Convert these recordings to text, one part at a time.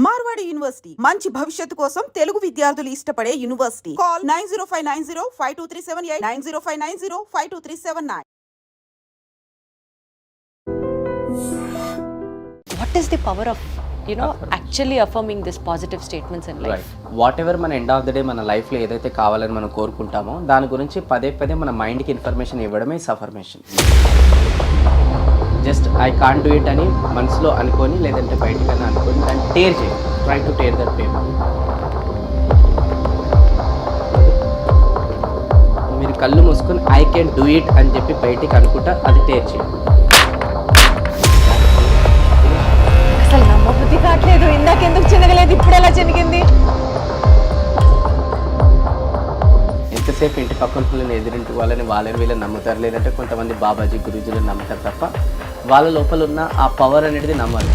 Marwadi university మంచి భవిష్యత్తు కోసం తెలుగు విద్యార్థులు ఇష్టపడే university. Call 9059052378 9059052379. What is the power of actually affirming these positive statements in life? What ever మన ఎండ్ ఆఫ్ ద డే మన లైఫ్లో ఏదైతే కావాలని మనం కోరుకుంటామో దాని గురించి పదే పదే మన మైండ్కి ఇన్ఫర్మేషన్ ఇవ్వడమే affirmation. Just I can't do it అని మనసులో అనుకొని లేదంటే బయటకన్నా అనుకొని దాన్ని టేర్ చేయండి. Try to tear that paper. మీరు కళ్ళు మూసుకొని ఐ కెన్ డూ ఇట్ అని చెప్పి బయటికి అనుకుంటా అది టేర్ చేయండి. అసలు నమ్మబుద్ధి కావట్లేదు. ఇందాకెందుకు చినగలేదు, ఇప్పుడు ఎలా చినిగింది? ఎంతసేపు ఇంటి పక్కన పిల్లలు ఎదురింటి వాళ్ళని వీళ్ళని నమ్ముతారు, లేదంటే కొంతమంది బాబాజీ గురూజీలను నమ్ముతారు తప్ప వాళ్ళ లోపల ఉన్న ఆ పవర్ అనేది నమ్మరు.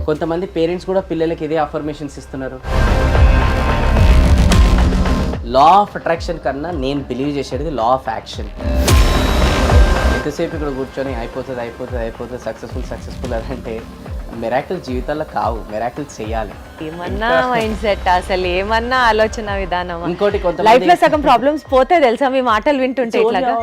కొంతమంది పేరెంట్స్ కూడా పిల్లలకి ఇదే అఫర్మేషన్స్ ఇస్తున్నారు. లా ఆఫ్ అట్రాక్షన్ కన్నా నేను బిలీవ్ చేసేది లా ఆఫ్ యాక్షన్. ఎంతసేపు ఇక్కడ కూర్చొని అయిపోతుంది సక్సెస్ఫుల్ అంటే మిరాకిల్ జీవితాల్లో కావు, మిరాకిల్ చేయాలి. ఏమన్నా మైండ్ సెట్, అసలు ఏమన్నా ఆలోచన విధానం. ఇంకోటి కొంత లైఫ్ లో సగం ప్రాబ్లమ్స్ పోతే తెలుసా మీ మాటలు వింటుంటే. ఇట్లాగా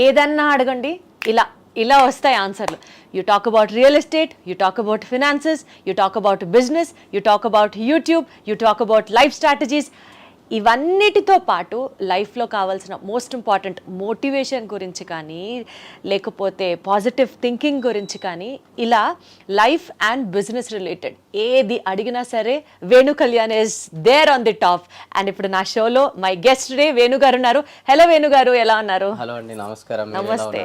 ఏదన్నా అడగండి, ఇలా వస్తాయి ఆన్సర్లు. You talk about real estate, you talk about finances, you talk about business, you talk about YouTube, you talk about life strategies. ఇవన్నిటితో పాటు లైఫ్లో కావాల్సిన మోస్ట్ ఇంపార్టెంట్ మోటివేషన్ గురించి కానీ, లేకపోతే పాజిటివ్ థింకింగ్ గురించి కానీ, ఇలా లైఫ్ అండ్ బిజినెస్ రిలేటెడ్ ఏది అడిగినా సరే Venu Kalyan is there on the top. And ఇప్పుడు నా షోలో మై గెస్ట్ డే వేణు గారు ఉన్నారు. హలో వేణు గారు, ఎలా ఉన్నారు? హలో అండి, నమస్కారం. నమస్తే,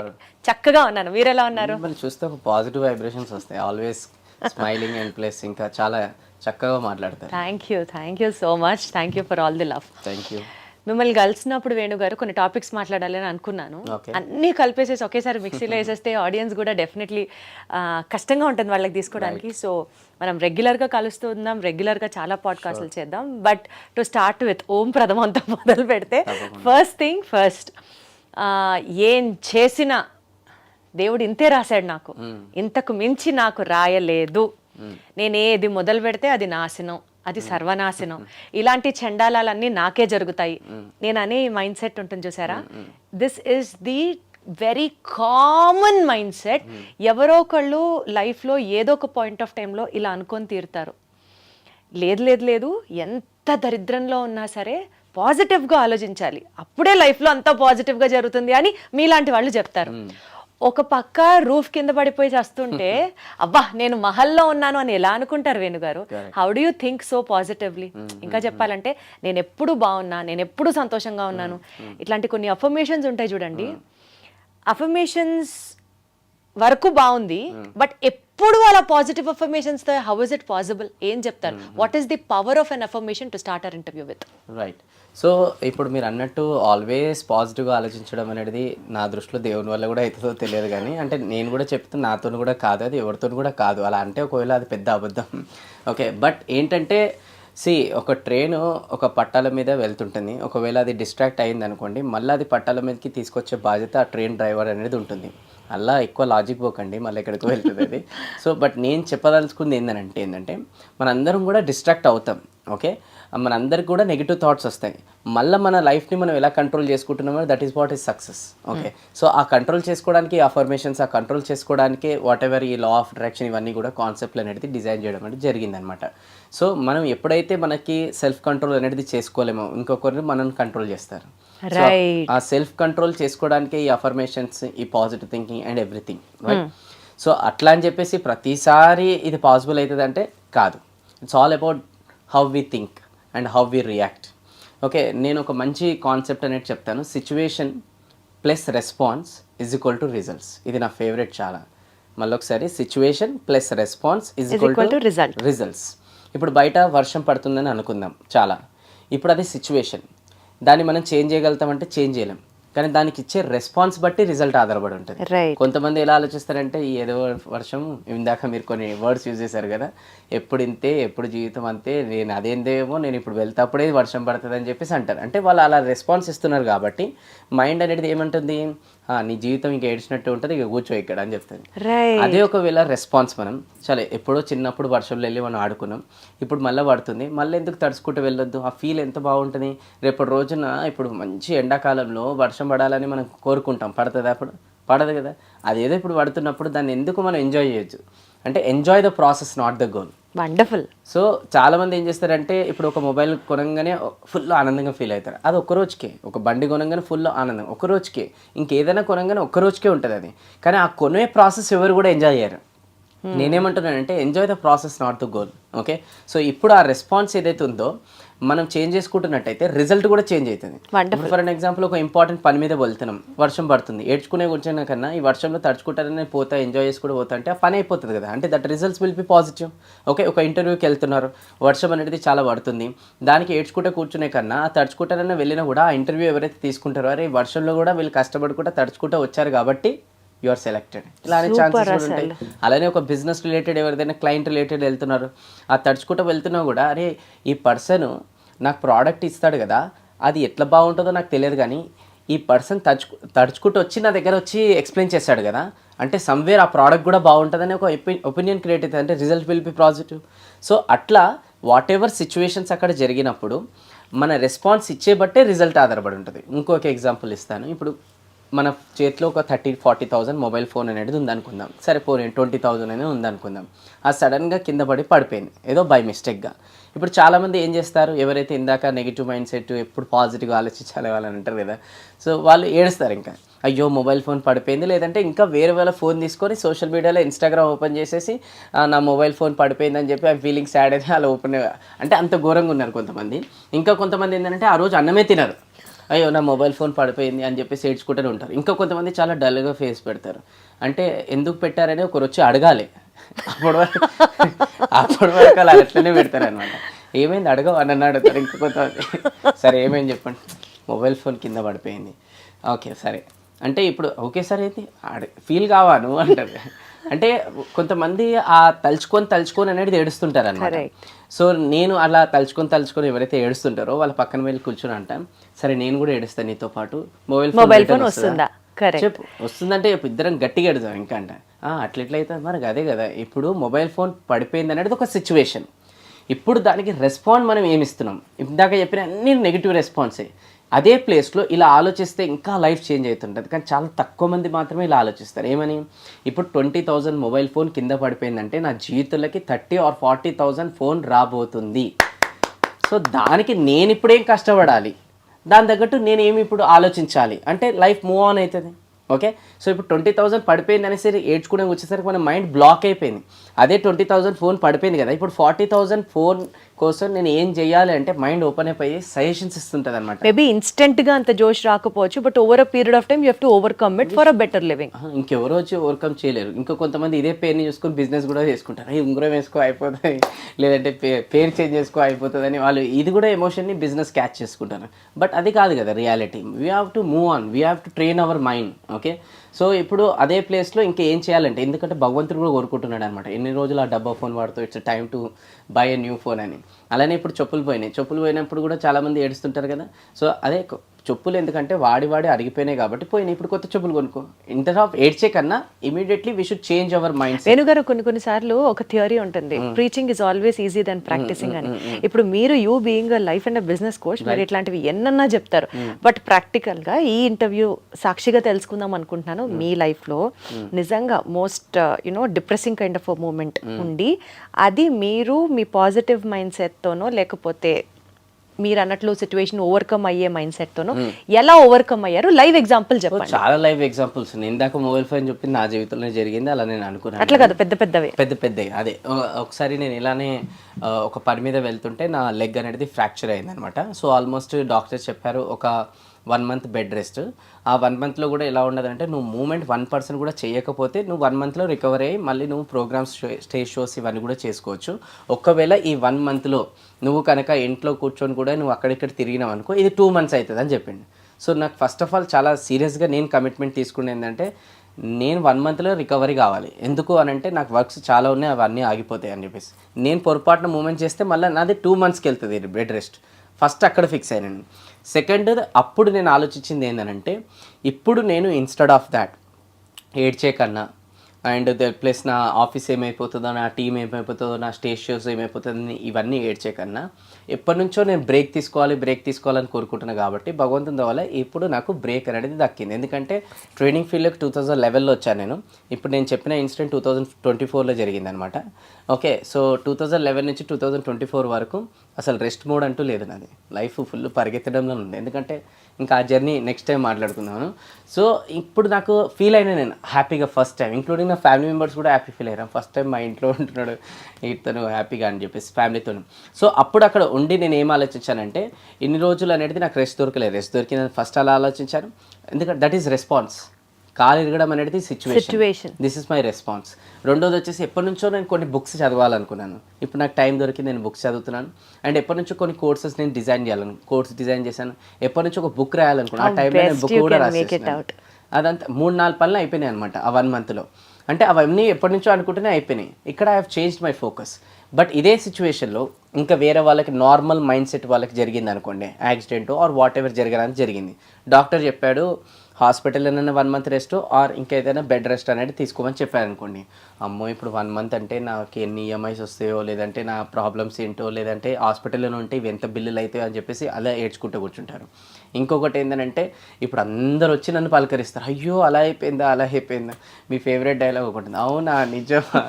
చక్కగా ఉన్నాను. మీరు ఎలా ఉన్నారు? మిమ్మల్ని చూస్తే ఒక పాజిటివ్ వైబ్రేషన్స్ వస్తాయి. ఆల్వేస్ స్మైలింగ్ అండ్ ప్లస్ ఇంకా చాలా చక్కగా మాట్లాడతారు. Thank you so much. Thank you for all the love. Thank you. మిమ్మల్ని కలిసినప్పుడు వేణు గారు కొన్ని టాపిక్స్ మాట్లాడాలి అని అనుకున్నాను. అన్నీ కలిపేసేసి ఒకేసారి మిక్సీలో వేసేస్తే ఆడియన్స్ కూడా డెఫినెట్లీ కష్టంగా ఉంటుంది వాళ్ళకి తీసుకోవడానికి. సో మనం రెగ్యులర్గా కలుస్తూ ఉందాం, రెగ్యులర్గా చాలా పాడ్కాస్ట్లు చేద్దాం. బట్ టు స్టార్ట్ విత్ ఓం ప్రథమంతో మొదలు పెడితే, ఫస్ట్ థింగ్ ఫస్ట్, ఏం చేసినా దేవుడు ఇంతే రాశాడు నాకు, ఇంతకు మించి నాకు రాయలేదు. నేనేది మొదలు పెడితే అది నాశనం, అది సర్వనాశనం, ఇలాంటి చండాలాలన్నీ నాకే జరుగుతాయి నేను అనే మైండ్ సెట్ ఉంటుంది చూసారా. This is the very common mind set. ఎవరో ఒకళ్ళు లైఫ్లో ఏదో ఒక పాయింట్ ఆఫ్ టైంలో ఇలా అనుకొని తీరుతారు. లేదు, ఎంత దరిద్రంలో ఉన్నా సరే పాజిటివ్గా ఆలోచించాలి, అప్పుడే లైఫ్లో అంతా పాజిటివ్గా జరుగుతుంది అని మీలాంటి వాళ్ళు చెప్తారు. ఒక పక్క రూఫ్ కింద పడిపోయి చేస్తుంటే అబ్బా నేను మహల్లో ఉన్నాను అని ఎలా అనుకుంటారు వేణుగారు? How do you think so positively? ఇంకా చెప్పాలంటే నేను ఎప్పుడు బాగున్నా, నేను ఎప్పుడు సంతోషంగా ఉన్నాను, ఇట్లాంటి కొన్ని అఫర్మేషన్స్ ఉంటాయి చూడండి. అఫర్మేషన్స్ వరకు బాగుంది, బట్ ఎప్పుడు అలా పాజిటివ్ అఫర్మేషన్స్ తో హౌ ఇస్ ఇట్ పాసిబుల్? ఏం చెప్తారు? What is the power of an affirmation to start our interview with? Right. So ఇప్పుడు మీరు అన్నట్టు ఆల్వేస్ పాజిటివ్గా ఆలోచించడం అనేది నా దృష్టిలో దేవుని వల్ల కూడా అవుతుందో తెలియదు, కానీ అంటే నేను కూడా చెప్తే నాతో కూడా కాదు, అది ఎవరితో కూడా కాదు. అలా అంటే ఒకవేళ అది పెద్ద అబద్ధం. ఓకే, బట్ ఏంటంటే ఒక ట్రైన్ ఒక పట్టాల మీద వెళ్తుంటుంది. ఒకవేళ అది డిస్ట్రాక్ట్ అయింది అనుకోండి, మళ్ళీ అది పట్టాల మీదకి తీసుకొచ్చే బాధ్యత ఆ ట్రైన్ డ్రైవర్ అనేది ఉంటుంది. అలా ఎక్కువ లాజిక్ పోకండి, మళ్ళీ ఎక్కడికి వెళ్తుంది అది. సో బట్ నేను చెప్పదలుచుకుంది ఏంటంటే మనందరం కూడా డిస్ట్రాక్ట్ అవుతాం. ఓకే, మనందరికి కూడా నెగిటివ్ థాట్స్ వస్తాయి. మళ్ళీ మన లైఫ్ని మనం ఎలా కంట్రోల్ చేసుకుంటున్నామో that is what is success. Okay, so ఆ కంట్రోల్ చేసుకోవడానికి అఫర్మేషన్స్, ఆ కంట్రోల్ చేసుకోవడానికి వాట్ ఎవర్ ఈ లా ఆఫ్ అట్రాక్షన్ ఇవన్నీ కూడా కాన్సెప్ట్లు అనేది డిజైన్ చేయడం అనేది జరిగిందనమాట. సో మనం ఎప్పుడైతే మనకి సెల్ఫ్ కంట్రోల్ అనేది చేసుకోలేమో ఇంకొకరిని మనం కంట్రోల్ చేస్తారు. ఆ సెల్ఫ్ కంట్రోల్ చేసుకోవడానికి ఈ అఫర్మేషన్స్, ఈ positive thinking and everything. Right. So అట్లా అని చెప్పేసి ప్రతిసారి ఇది పాసిబుల్ అవుతుంది అంటే కాదు. It's all about how we think and how we react. Okay, నేను ఒక మంచి కాన్సెప్ట్ అనేది చెప్తాను. Situation plus response is equal to results. ఇది నా ఫేవరెట్ చాలా. మళ్ళీ ఒకసారి, situation plus response is equal to results. ఇప్పుడు బయట వర్షం పడుతుందని అనుకుందాం చాలా. ఇప్పుడు అది సిచ్యువేషన్, దాన్ని మనం చేంజ్ చేయగలుగుతామంటే చేంజ్ చేయలేం. కానీ దానికి ఇచ్చే రెస్పాన్స్ బట్టి రిజల్ట్ ఆధారపడి ఉంటుంది. రైట్. కొంతమంది ఎలా ఆలోచిస్తారంటే ఈ ఏదో వర్షం, ఇందాక మీరు కొన్ని వర్డ్స్ యూజ్ చేశారు కదా, ఎప్పుడు ఇంతే, ఎప్పుడు జీవితం అంతే, నేను అదేందేమో, నేను ఇప్పుడు వెళ్తాప్పుడే వర్షం పడుతుంది అని చెప్పేసి అంటారు. అంటే వాళ్ళు అలా రెస్పాన్స్ ఇస్తున్నారు కాబట్టి మైండ్ అనేది ఏమంటుంది, నీ జీవితం ఇంకా ఏడ్చినట్టు ఉంటుంది, ఇక కూర్చో ఇక్కడ అని చెప్తుంది. అదే ఒకవేళ రెస్పాన్స్ మనం చాలా ఎప్పుడో చిన్నప్పుడు వర్షంలో వెళ్ళి మనం ఆడుకున్నాం, ఇప్పుడు మళ్ళీ పడుతుంది, మళ్ళీ ఎందుకు తడుచుకుంటూ వెళ్ళొద్దు, ఆ ఫీల్ ఎంత బాగుంటుంది. రేపటి రోజున ఇప్పుడు మంచి ఎండాకాలంలో వర్షం పడాలని మనం కోరుకుంటాం, పడుతుంది అప్పుడు పడదు కదా. అదేదో ఇప్పుడు పడుతున్నప్పుడు దాన్ని ఎందుకు మనం ఎంజాయ్ చేయొచ్చు. అంటే enjoy the process, not the goal. Wonderful. So చాలామంది ఏం చేస్తారంటే ఇప్పుడు ఒక మొబైల్ కొనగానే ఫుల్ ఆనందంగా ఫీల్ అవుతారు. అది ఒక్క రోజుకే. ఒక బండి కొనగానే ఫుల్ ఆనందం ఒక్క రోజుకే. ఇంకేదైనా కొనగానే ఒక్క రోజుకే ఉంటుంది అది. కానీ ఆ కొనే ప్రాసెస్ ఎవరు కూడా ఎంజాయ్ చేయరు. నేనేమంటున్నానంటే enjoy the process, not the goal. Okay, so ఇప్పుడు ఆ రెస్పాన్స్ ఏదైతే ఉందో మనం చేంజ్ చేసుకుంటున్నట్టయితే రిజల్ట్ కూడా చేంజ్ అవుతుంది. ఫర్ అన్ ఎగ్జాంపుల్, ఒక ఇంపార్టెంట్ పని మీద వెళ్తున్నాం, వర్షం పడుతుంది, ఏడ్చుకునే కూర్చున్న కన్నా ఈ వర్షంలో తడుచుకుంటారని పోతా, ఎంజాయ్ చేసుకుంటూ పోతా అంటే ఆ పని అయిపోతుంది కదా. అంటే that results will be positive. Okay, ఒక ఇంటర్వ్యూకి వెళ్తున్నారు, వర్షం అనేది చాలా పడుతుంది, దానికి ఏడ్చుకుంటూ కూర్చునే కన్నా ఆ తడుచుకుంటారని వెళ్ళినా కూడా ఆ ఇంటర్వ్యూ ఎవరైతే తీసుకుంటారో, అరే వర్షంలో కూడా వీళ్ళు కష్టపడుకుంటూ తడుచుకుంటూ వచ్చారు కాబట్టి యు ఆర్ సెలెక్టెడ్. ఇలానే ఛాన్సెస్ కూడా ఉంటాయి. అలానే ఒక బిజినెస్ రిలేటెడ్ ఎవరిదైనా క్లయింట్ రిలేటెడ్ వెళ్తున్నారు, ఆ తడుచుకుంటూ వెళ్తున్నా కూడా అరే ఈ పర్సన్ నాకు ప్రోడక్ట్ ఇస్తాడు కదా, అది ఎట్లా బాగుంటుందో నాకు తెలియదు, కానీ ఈ పర్సన్ తడుచుకుంటూ వచ్చి నా దగ్గర వచ్చి ఎక్స్ప్లెయిన్ చేశాడు కదా, అంటే సమ్వేర్ ఆ ప్రోడక్ట్ కూడా బాగుంటుందని ఒక ఒపీనియన్ క్రియేట్ అవుతుంది. అంటే result will be positive. So అట్లా వాట్ ఎవర్ సిచ్యువేషన్స్ అక్కడ జరిగినప్పుడు మన రెస్పాన్స్ ఇచ్చే బట్టే రిజల్ట్ ఆధారపడి ఉంటుంది. ఇంకొక ఎగ్జాంపుల్ ఇస్తాను. ఇప్పుడు మన చేతిలో ఒక 30,000-40,000 మొబైల్ ఫోన్ అనేది ఉందనుకుందాం. సరే పోనీ 20,000 అనేది ఉందనుకుందాం. ఆ సడన్గా కింద పడి పడిపోయింది ఏదో బై మిస్టేక్గా. ఇప్పుడు చాలామంది ఏం చేస్తారు, ఎవరైతే ఇందాక నెగిటివ్ మైండ్ సెట్, ఎప్పుడు పాజిటివ్గా ఆలోచించాలి వాళ్ళని అంటారు కదా, సో వాళ్ళు ఏడుస్తారు ఇంకా, అయ్యో మొబైల్ ఫోన్ పడిపోయింది, లేదంటే ఇంకా వేరే వాళ్ళ ఫోన్ తీసుకొని సోషల్ మీడియాలో ఇన్స్టాగ్రామ్ ఓపెన్ చేసేసి నా మొబైల్ ఫోన్ పడిపోయింది అని చెప్పి ఆ ఫీలింగ్ సాడ్ అయితే అలా ఓపెన్, అంటే అంత ఘోరంగా ఉన్నారు కొంతమంది. ఇంకా కొంతమంది ఏంటంటే ఆ రోజు అన్నమే తినరు, అయ్యో నా మొబైల్ ఫోన్ పడిపోయింది అని చెప్పేసి ఏడ్చుకుంటూనే ఉంటారు. ఇంకా కొంతమంది చాలా డల్గా ఫేస్ పెడతారు. అంటే ఎందుకు పెట్టారని ఒకరు వచ్చి అడగాలి, అప్పటి వరకు అలా అట్లనే పెడతారు అనమాట. ఏమైంది అడగవు అని అడుగుతారు. ఇంకా కొంతమంది సరే ఏమైంది చెప్పండి, మొబైల్ ఫోన్ కింద పడిపోయింది, ఓకే సరే అంటే ఇప్పుడు ఓకే సార్ అయితే ఫీల్ కావా నువ్వు అంటారు. అంటే కొంతమంది ఆ తలుచుకొని అనేది ఏడుస్తుంటారు అన్నమాట. సో నేను అలా తలుచుకొని ఎవరైతే ఏడుస్తుంటారో వాళ్ళ పక్కన వెళ్ళి కూర్చొని అంటాం, సరే నేను కూడా ఏడుస్తాను నీతో పాటు, మొబైల్ ఫోన్ వస్తుందా చెప్పు, వస్తుందంటే ఇద్దరం గట్టిగా ఎడుదాం ఇంకా అంట. అట్లెట్లయితే మరి అదే కదా, ఇప్పుడు మొబైల్ ఫోన్ పడిపోయింది అనేది ఒక సిచ్యువేషన్. ఇప్పుడు దానికి రెస్పాండ్ మనం ఏమిస్తున్నాం, ఇందాక చెప్పిన అన్ని నెగిటివ్ రెస్పాన్సే. అదే ప్లేస్లో ఇలా ఆలోచిస్తే ఇంకా లైఫ్ చేంజ్ అవుతుంటుంది. కానీ చాలా తక్కువ మంది మాత్రమే ఇలా ఆలోచిస్తారు. ఏమని, ఇప్పుడు 20,000 మొబైల్ ఫోన్ కింద పడిపోయిందంటే నా జీవితంలోకి 30,000-40,000 ఫోన్ రాబోతుంది. సో దానికి నేను ఇప్పుడేం కష్టపడాలి, దాని తగ్గట్టు నేనేమి ఇప్పుడు ఆలోచించాలి అంటే లైఫ్ మూవ్ ఆన్ అవుతుంది. ఓకే, సో ఇప్పుడు 20,000 పడిపోయింది అనేసరి ఏడ్చుకునే వచ్చేసరికి మన మైండ్ బ్లాక్ అయిపోయింది. అదే 20,000 ఫోన్ పడిపోయింది కదా, ఇప్పుడు 40,000 ఫోన్ కోసం నేను ఏం చేయాలి అంటే మైండ్ ఓపెన్ అయిపోయి సజెషన్స్ ఇస్తుంటుంది అనమాట. మేబీ ఇన్స్టెంట్గా అంత జోష్ రాకపోవచ్చు, but over a period of time you have to overcome it for a better living. ఇంకెవరో వచ్చి ఓవర్కమ్ చేయలేరు. ఇంకా కొంతమంది ఇదే పేరుని చూసుకొని బిజినెస్ కూడా చేసుకుంటారు. ఉంగరం వేసుకో అయిపోతుంది, లేదంటే పేరు చేంజ్ చేసుకో అయిపోతుంది అని వాళ్ళు ఇది కూడా ఎమోషన్ని బిజినెస్ క్యాచ్ చేసుకుంటారు. బట్ అది కాదు కదా reality. We have to move on, we have to train our mind. Okay, so ఇప్పుడు అదే ప్లేస్లో ఇంకా ఏం చేయాలంటే, ఎందుకంటే భగవంతుడు కూడా కోరుకుంటున్నాడు అనమాట, ఎన్ని రోజులు ఆ డబ్బా ఫోన్ వాడుతూ it's time to buy a new phone అని. అలానే ఇప్పుడు చెప్పులు పోయినప్పుడు కూడా చాలామంది ఏడుస్తుంటారు కదా. సో అదే చెప్పులు ఎందుకంటే వాడి అరిగిపోయినాయి కాబట్టి పోయినాయి, ఇప్పుడు కొత్త చెప్పులు కొనుక్కో. ఇంటర్ ఆఫ్ ఏడ్చే కన్నా immediately we should change our mind. వేణుగారు కొన్నిసార్లు ఒక థియరీ ఉంటుంది, preaching is always easy then practising అని. ఇప్పుడు మీరు you being a life and a business coach, మీరు ఇట్లాంటివి ఎన్నన్నా చెప్తారు. బట్ ప్రాక్టికల్ గా ఈ ఇంటర్వ్యూ సాక్షిగా తెలుసుకుందాం అనుకుంటున్నాను, మీ లైఫ్ లో నిజంగా most depressing kind of moment ఉండి, అది మీరు మీ పాజిటివ్ మైండ్ సెట్ తోనో లేకపోతే మీరు అన్నట్లు సిచ్యువేషన్ ఓవర్కమ్ అయ్యే మైండ్ సెట్ తోనో ఎలా ఓవర్కమ్ అయ్యారు, లైవ్ ఎగ్జాంపుల్ చెప్పండి. చాలా లైవ్ ఎగ్జాంపుల్స్ ఉన్నాయి. ఇందాక మొబైల్ ఫోన్ చెప్పింది నా జీవితంలో జరిగింది, అలా నేను అనుకున్నాను. అట్లా కాదు, పెద్దవి. అదే ఒకసారి నేను ఇలానే ఒక పని మీద వెళ్తుంటే నా లెగ్ అనేది ఫ్రాక్చర్ అయిందనమాట. సో ఆల్మోస్ట్ డాక్టర్స్ చెప్పారు ఒక 1 month బెడ్ రెస్ట్. ఆ 1 monthలో కూడా ఎలా ఉండదంటే, నువ్వు మూమెంట్ 1% కూడా చేయకపోతే నువ్వు 1 monthలో రికవర్ అయ్యి మళ్ళీ నువ్వు ప్రోగ్రామ్స్, స్టేజ్ షోస్ ఇవన్నీ కూడా చేసుకోవచ్చు. ఒకవేళ ఈ 1 monthలో నువ్వు కనుక ఇంట్లో కూర్చొని కూడా నువ్వు అక్కడిక్కడ తిరిగినావు అనుకో, ఇది 2 months అవుతుంది అని చెప్పిండు. సో నాకు ఫస్ట్ ఆఫ్ ఆల్ చాలా సీరియస్గా నేను కమిట్మెంట్ తీసుకునే ఏంటంటే నేను 1 మంత్లో రికవరీ కావాలి. ఎందుకు అని అంటే నాకు వర్క్స్ చాలా ఉన్నాయి, అవన్నీ ఆగిపోతాయి అని చెప్పేసి. నేను పొరపాటున మూమెంట్ చేస్తే మళ్ళీ నాది 2 మంత్స్కి వెళ్తుంది బెడ్ రెస్ట్. ఫస్ట్ అక్కడ ఫిక్స్ అయ్యాను. సెకండ్ అప్పుడు నేను ఆలోచించింది ఏంటంటే ఇప్పుడు నేను ఇన్స్టెడ్ ఆఫ్ దాట్ ఏడ్చే కన్నా అండ్ ప్లస్ నా ఆఫీస్ ఏమైపోతుందో, నా టీం ఏమైపోతుందో, నా స్టేజ్ షోస్ ఏమైపోతుందని ఇవన్నీ ఏడ్చే కన్నా ఎప్పటి నుంచో నేను బ్రేక్ తీసుకోవాలని కోరుకుంటున్నాను. కాబట్టి భగవంతుని వల్ల ఇప్పుడు నాకు బ్రేక్ అనేది దక్కింది. ఎందుకంటే ట్రైనింగ్ ఫీల్డ్లోకి 2011లో వచ్చాను నేను. ఇప్పుడు నేను చెప్పిన ఇన్సిడెంట్ 2024లో జరిగింది అనమాట. ఓకే, సో 2011 నుంచి 2024 వరకు అసలు రెస్ట్ మోడ్ అంటూ లేదు నాది. లైఫ్ ఫుల్ పరిగెత్తడంలో ఉంది. ఎందుకంటే ఇంకా ఆ జర్నీ నెక్స్ట్ టైం మాట్లాడుకుందాను. సో ఇప్పుడు నాకు ఫీల్ అయినా నేను హ్యాపీగా ఫస్ట్ టైం, ఇంక్లూడింగ్ నా ఫ్యామిలీ మెంబర్స్ కూడా హ్యాపీ ఫీల్ అయ్యారు. ఫస్ట్ టైం మా ఇంట్లో ఉంటున్నాడు ఇతను హ్యాపీగా అని చెప్పేసి ఫ్యామిలీతో. సో అప్పుడు అక్కడ ఉండి నేను ఏం ఆలోచించానంటే ఇన్ని రోజులు అనేది నాకు రెస్ట్ దొరకలేదు. రెస్ట్ దొరికిందని ఫస్ట్ అలా ఆలోచించాను. ఎందుకంటే దట్ ఈస్ రెస్పాన్స్. కాలు ఇరగడం అనేది situation, this is my response. రెండోది వచ్చేసి ఎప్పటి నుంచో నేను కొన్ని బుక్స్ చదవాలనుకున్నాను. ఇప్పుడు నాకు టైం దొరికింది, నేను బుక్స్ చదువుతున్నాను. అండ్ ఎప్పటి నుంచో కొన్ని కోర్సెస్ నేను కోర్స్ డిజైన్ చేశాను. ఎప్పటి నుంచో ఒక బుక్ రాయాలనుకున్నాను. ఆ టైంలో నేను బుక్ కూడా రాసేసాను. అదంతా 3-4 పనులు అయిపోయినాయి అనమాట ఆ 1 మంత్లో. అంటే అవన్నీ ఎప్పటి నుంచో అనుకుంటూనే అయిపోయినాయి. ఇక్కడ I have changed my focus. But ఇదే సిచ్యువేషన్లో ఇంకా వేరే వాళ్ళకి నార్మల్ మైండ్ సెట్ వాళ్ళకి జరిగింది అనుకోండి, యాక్సిడెంట్ ఆర్ వాట్ ఎవర్ జరగడానికి జరిగింది. డాక్టర్ చెప్పాడు హాస్పిటల్లోనైనా 1 మంత్ రెస్ట్ ఆర్ ఇంకేదైనా బెడ్ రెస్ట్ అనేది తీసుకోమని చెప్పారు అనుకోండి. అమ్మో ఇప్పుడు 1 మంత్ అంటే నాకు ఎన్ని ఈఎంఐస్ వస్తాయో, లేదంటే నా ప్రాబ్లమ్స్ ఏంటో, లేదంటే హాస్పిటల్లో ఉంటే ఇవి ఎంత బిల్లులు అవుతాయో అని చెప్పేసి అలా ఏడ్చుకుంటూ కూర్చుంటారు. ఇంకొకటి ఏంటంటే ఇప్పుడు అందరు వచ్చి నన్ను పలకరిస్తారు, అయ్యో అలా అయిపోయిందా. మీ ఫేవరెట్ డైలాగ్ ఒకటి ఉంది, అవునా నిజమా.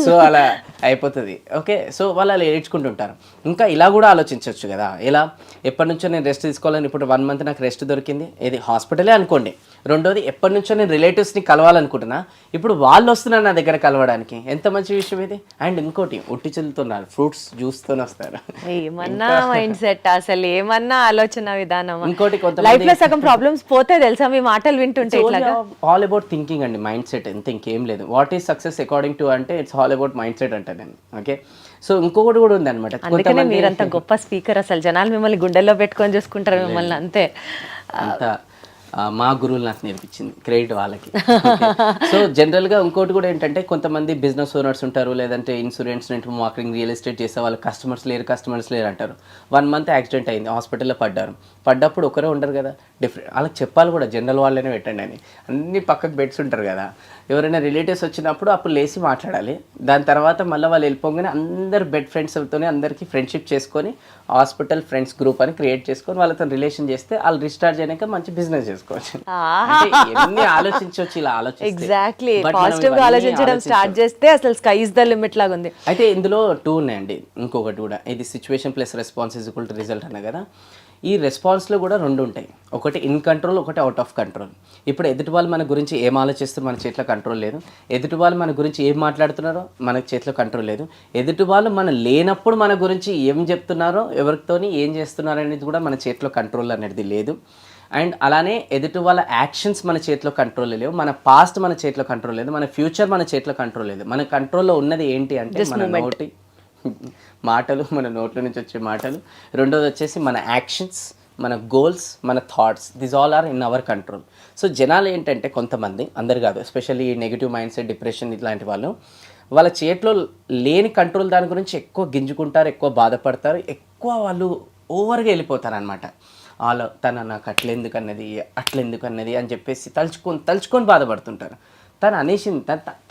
సో అలా అయిపోతుంది. ఓకే, సో వాళ్ళు అలా ఏడ్చుకుంటుంటారు. ఇంకా ఇలా కూడా ఆలోచించవచ్చు కదా, ఎలా ఎప్పటి నుంచో నేను రెస్ట్ తీసుకోవాలని, ఇప్పుడు 1 మంత్ నాకు రెస్ట్ దొరికింది, ఇది హాస్పిటలే అనుకోండి. రెండోది ఎప్పటి నుంచో నేను రిలేటివ్స్ని కలవాలనుకుంటున్నా, ఇప్పుడు వాళ్ళు వస్తున్నారు నా దగ్గర కలవడానికి, ఎంత మంచి విషయం ఇది. అండ్ ఇంకోటి ఉట్టి చెల్లుతున్నారు, ఫ్రూట్స్ జ్యూస్తో వస్తారు. ఏమన్నా మైండ్ సెట్, అసలు ఏమన్నా ఆలోచన విధానం. ఇంకోటి కొంత లైఫ్ లో సగం ప్రాబ్లమ్స్ పోతే తెలుసా మీ మాటలు వింటుంటే. ఆల్ అబౌట్ థింకింగ్ అండి, మైండ్ సెట్, ఎంత ఇంకేం లేదు. What is success according to అంటే it's all about mind set అంటే నేను. ఓకే, సో ఇంకొకటి కూడా ఉంది అనమాట. అందుకనే మీరంత గొప్ప స్పీకర్, అసలు జనాలు మిమ్మల్ని గుండెల్లో పెట్టుకొని చూసుకుంటారు మిమ్మల్ని అంతే. అంతా మా గురువులు నాకు నేర్పించింది, క్రెడిట్ వాళ్ళకి. సో జనరల్గా ఇంకోటి కూడా ఏంటంటే కొంతమంది బిజినెస్ ఓనర్స్ ఉంటారు, లేదంటే insurance, network marketing, real estate చేసే వాళ్ళు కస్టమర్స్ లేరు అంటారు. 1 మంత్ యాక్సిడెంట్ అయింది, హాస్పిటల్లో పడ్డప్పుడు ఒకరే ఉండరు కదా, డిఫరెంట్ వాళ్ళకి చెప్పాలి కూడా, జనరల్ వాళ్ళనే పెట్టండి అని. అన్ని పక్కకు బెడ్స్ ఉంటారు కదా, ఎవరైనా రిలేటివ్స్ వచ్చినప్పుడు అప్పుడు లేచి మాట్లాడాలి. దాని తర్వాత మళ్ళీ వాళ్ళు వెళ్ళిపోగానే అందరు బెడ్ ఫ్రెండ్స్తోనే అందరికీ ఫ్రెండ్షిప్ చేసుకొని హాస్పిటల్ ఫ్రెండ్స్ గ్రూప్ అని క్రియేట్ చేసుకొని వాళ్ళతో రిలేషన్ చేస్తే వాళ్ళు రిస్టార్ట్ చేయడానికి మంచి బిజినెస్ చేసుకోవచ్చు. ఎన్ని ఆలోచించవచ్చు ఇలా ఎగ్జాక్ట్లీ పాజిటివ్ గా ఆలోచించడం స్టార్ట్ చేస్తే అసలు స్కై ఇస్ ద లిమిట్ లాగా ఉంది. అయితే ఇందులో 2 ఉన్నాయండి. ఇంకొకటి కూడా, ఇది situation plus response is equal to result అన్న కదా. ఈ రెస్పాన్స్లో కూడా 2 ఉంటాయి, ఒకటి ఇన్ కంట్రోల్, ఒకటి అవుట్ ఆఫ్ కంట్రోల్. ఇప్పుడు ఎదుటి వాళ్ళు మన గురించి ఏం ఆలోచిస్తారో మన చేతిలో కంట్రోల్ లేదు. ఎదుటి వాళ్ళు మన గురించి ఏం మాట్లాడుతున్నారో మన చేతిలో కంట్రోల్ లేదు. ఎదుటి వాళ్ళు మన లేనప్పుడు మన గురించి ఏం చెప్తున్నారో, ఎవరితోని ఏం చేస్తున్నారో అనేది కూడా మన చేతిలో కంట్రోల్ అనేది లేదు. అండ్ అలానే ఎదుటి వాళ్ళ యాక్షన్స్ మన చేతిలో కంట్రోల్ లేవు, మన పాస్ట్ మన చేతిలో కంట్రోల్ లేదు, మన ఫ్యూచర్ మన చేతిలో కంట్రోల్ లేదు. మన కంట్రోల్లో ఉన్నది ఏంటి అంటే మన నోటి మాటలు, మన నోట్ల నుంచి వచ్చే మాటలు. రెండోది వచ్చేసి మన యాక్షన్స్, మన గోల్స్, మన thoughts, this all are in our control. So జనాలు ఏంటంటే కొంతమంది, అందరు కాదు, especially negative mind set, depression ఇట్లాంటి వాళ్ళు, వాళ్ళ చేతిలో లేని కంట్రోల్ దాని గురించి ఎక్కువ గింజుకుంటారు, ఎక్కువ బాధపడతారు, ఎక్కువ వాళ్ళు ఓవర్గా వెళ్ళిపోతారు అనమాట. వాళ్ళు నాకు అట్లెందుకు అన్నది అని చెప్పేసి తలుచుకొని బాధపడుతుంటారు. తను అనేసింది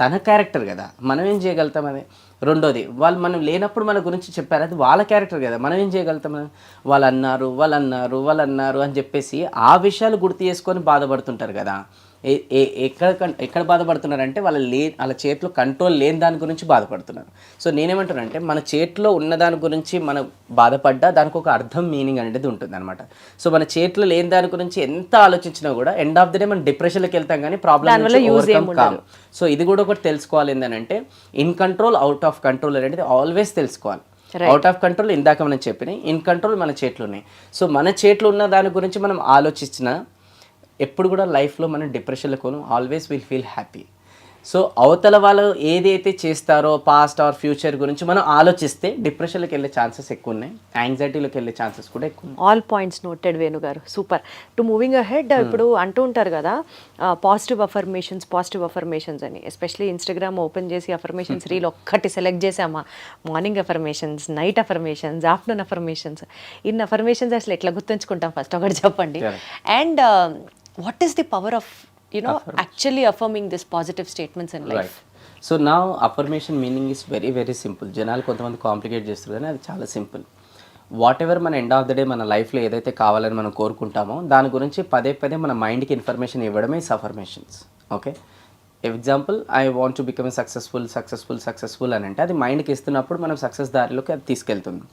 తన క్యారెక్టర్ కదా, మనం ఏం చేయగలుగుతాం అది. రెండోది, వాళ్ళు మనం లేనప్పుడు మన గురించి చెప్పారు, అది వాళ్ళ క్యారెక్టర్ కదా, మనం ఏం చేయగలుగుతాం. వాళ్ళు అన్నారు అని చెప్పేసి ఆ విషయాలు గుర్తు చేసుకొని బాధపడుతుంటారు కదా. ఎక్కడ బాధపడుతున్నారంటే వాళ్ళ చేతిలో కంట్రోల్ లేని దాని గురించి బాధపడుతున్నారు. సో నేనేమంటానంటే మన చేతిలో ఉన్న దాని గురించి మనం బాధపడ్డా దానికి ఒక అర్థం, మీనింగ్ అనేది ఉంటుంది అనమాట. సో మన చేతిలో లేని దాని గురించి ఎంత ఆలోచించినా కూడా ఎండ్ ఆఫ్ ది డే మనం డిప్రెషన్లోకి వెళ్తాం కానీ ప్రాబ్లమ్ ఓవర్కమ్ కాదు. సో ఇది కూడా ఒకటి తెలుసుకోవాలి, ఏంటంటే in control, out of control అనేది ఆల్వేస్ తెలుసుకోవాలి. అవుట్ ఆఫ్ కంట్రోల్ ఇందాక మనం చెప్పినాయి, ఇన్ కంట్రోల్ మన చేతిలో ఉన్నాయి. సో మన చేతిలో ఉన్న దాని గురించి మనం ఆలోచించిన ఎప్పుడు కూడా లైఫ్లో మనం డిప్రెషన్లో కోను, always will feel happy. So అవతల వాళ్ళు ఏదైతే చేస్తారో పాస్ట్ ఆర్ ఫ్యూచర్ గురించి మనం ఆలోచిస్తే డిప్రెషన్లోకి వెళ్ళే ఛాన్సెస్ ఎక్కువ ఉన్నాయి, యాంగ్జైటీలోకి వెళ్ళే ఛాన్సెస్ కూడా ఎక్కువ ఉన్నాయి. ఆల్ పాయింట్స్ నోటెడ్ వేణు గారు, సూపర్. టు మూవింగ్ అహెడ్, ఇప్పుడు అంటూ ఉంటారు కదా పాజిటివ్ అఫర్మేషన్స్ అని, ఎస్పెషలీ ఇన్స్టాగ్రామ్ ఓపెన్ చేసి అఫర్మేషన్స్ రీల్ ఒక్కటి సెలెక్ట్ చేసామా, morning affirmations, night affirmations, afternoon affirmations, ఇన్ని అఫర్మేషన్స్ అసలు ఎట్లా గుర్తుంచుకుంటాం ఫస్ట్ ఒకటి చెప్పండి. And what is the power of actually affirming this positive statements in life? Right. So నా affirmation meaning is very very simple. జనాలు కొంతమంది కాంప్లికేట్ చేస్తారు కానీ అది చాలా సింపుల్. వాట్ ఎవర్ మన ఎండ్ ఆఫ్ ద డే మన లైఫ్లో ఏదైతే కావాలని మనం కోరుకుంటామో దాని గురించి పదే పదే మన మైండ్కి ఇన్ఫర్మేషన్ ఇవ్వడమే affirmations. Okay, example I want to become successful అని అంటే అది మైండ్కి ఇస్తున్నప్పుడు మనం సక్సెస్ దారిలోకి అది తీసుకెళ్తుంది.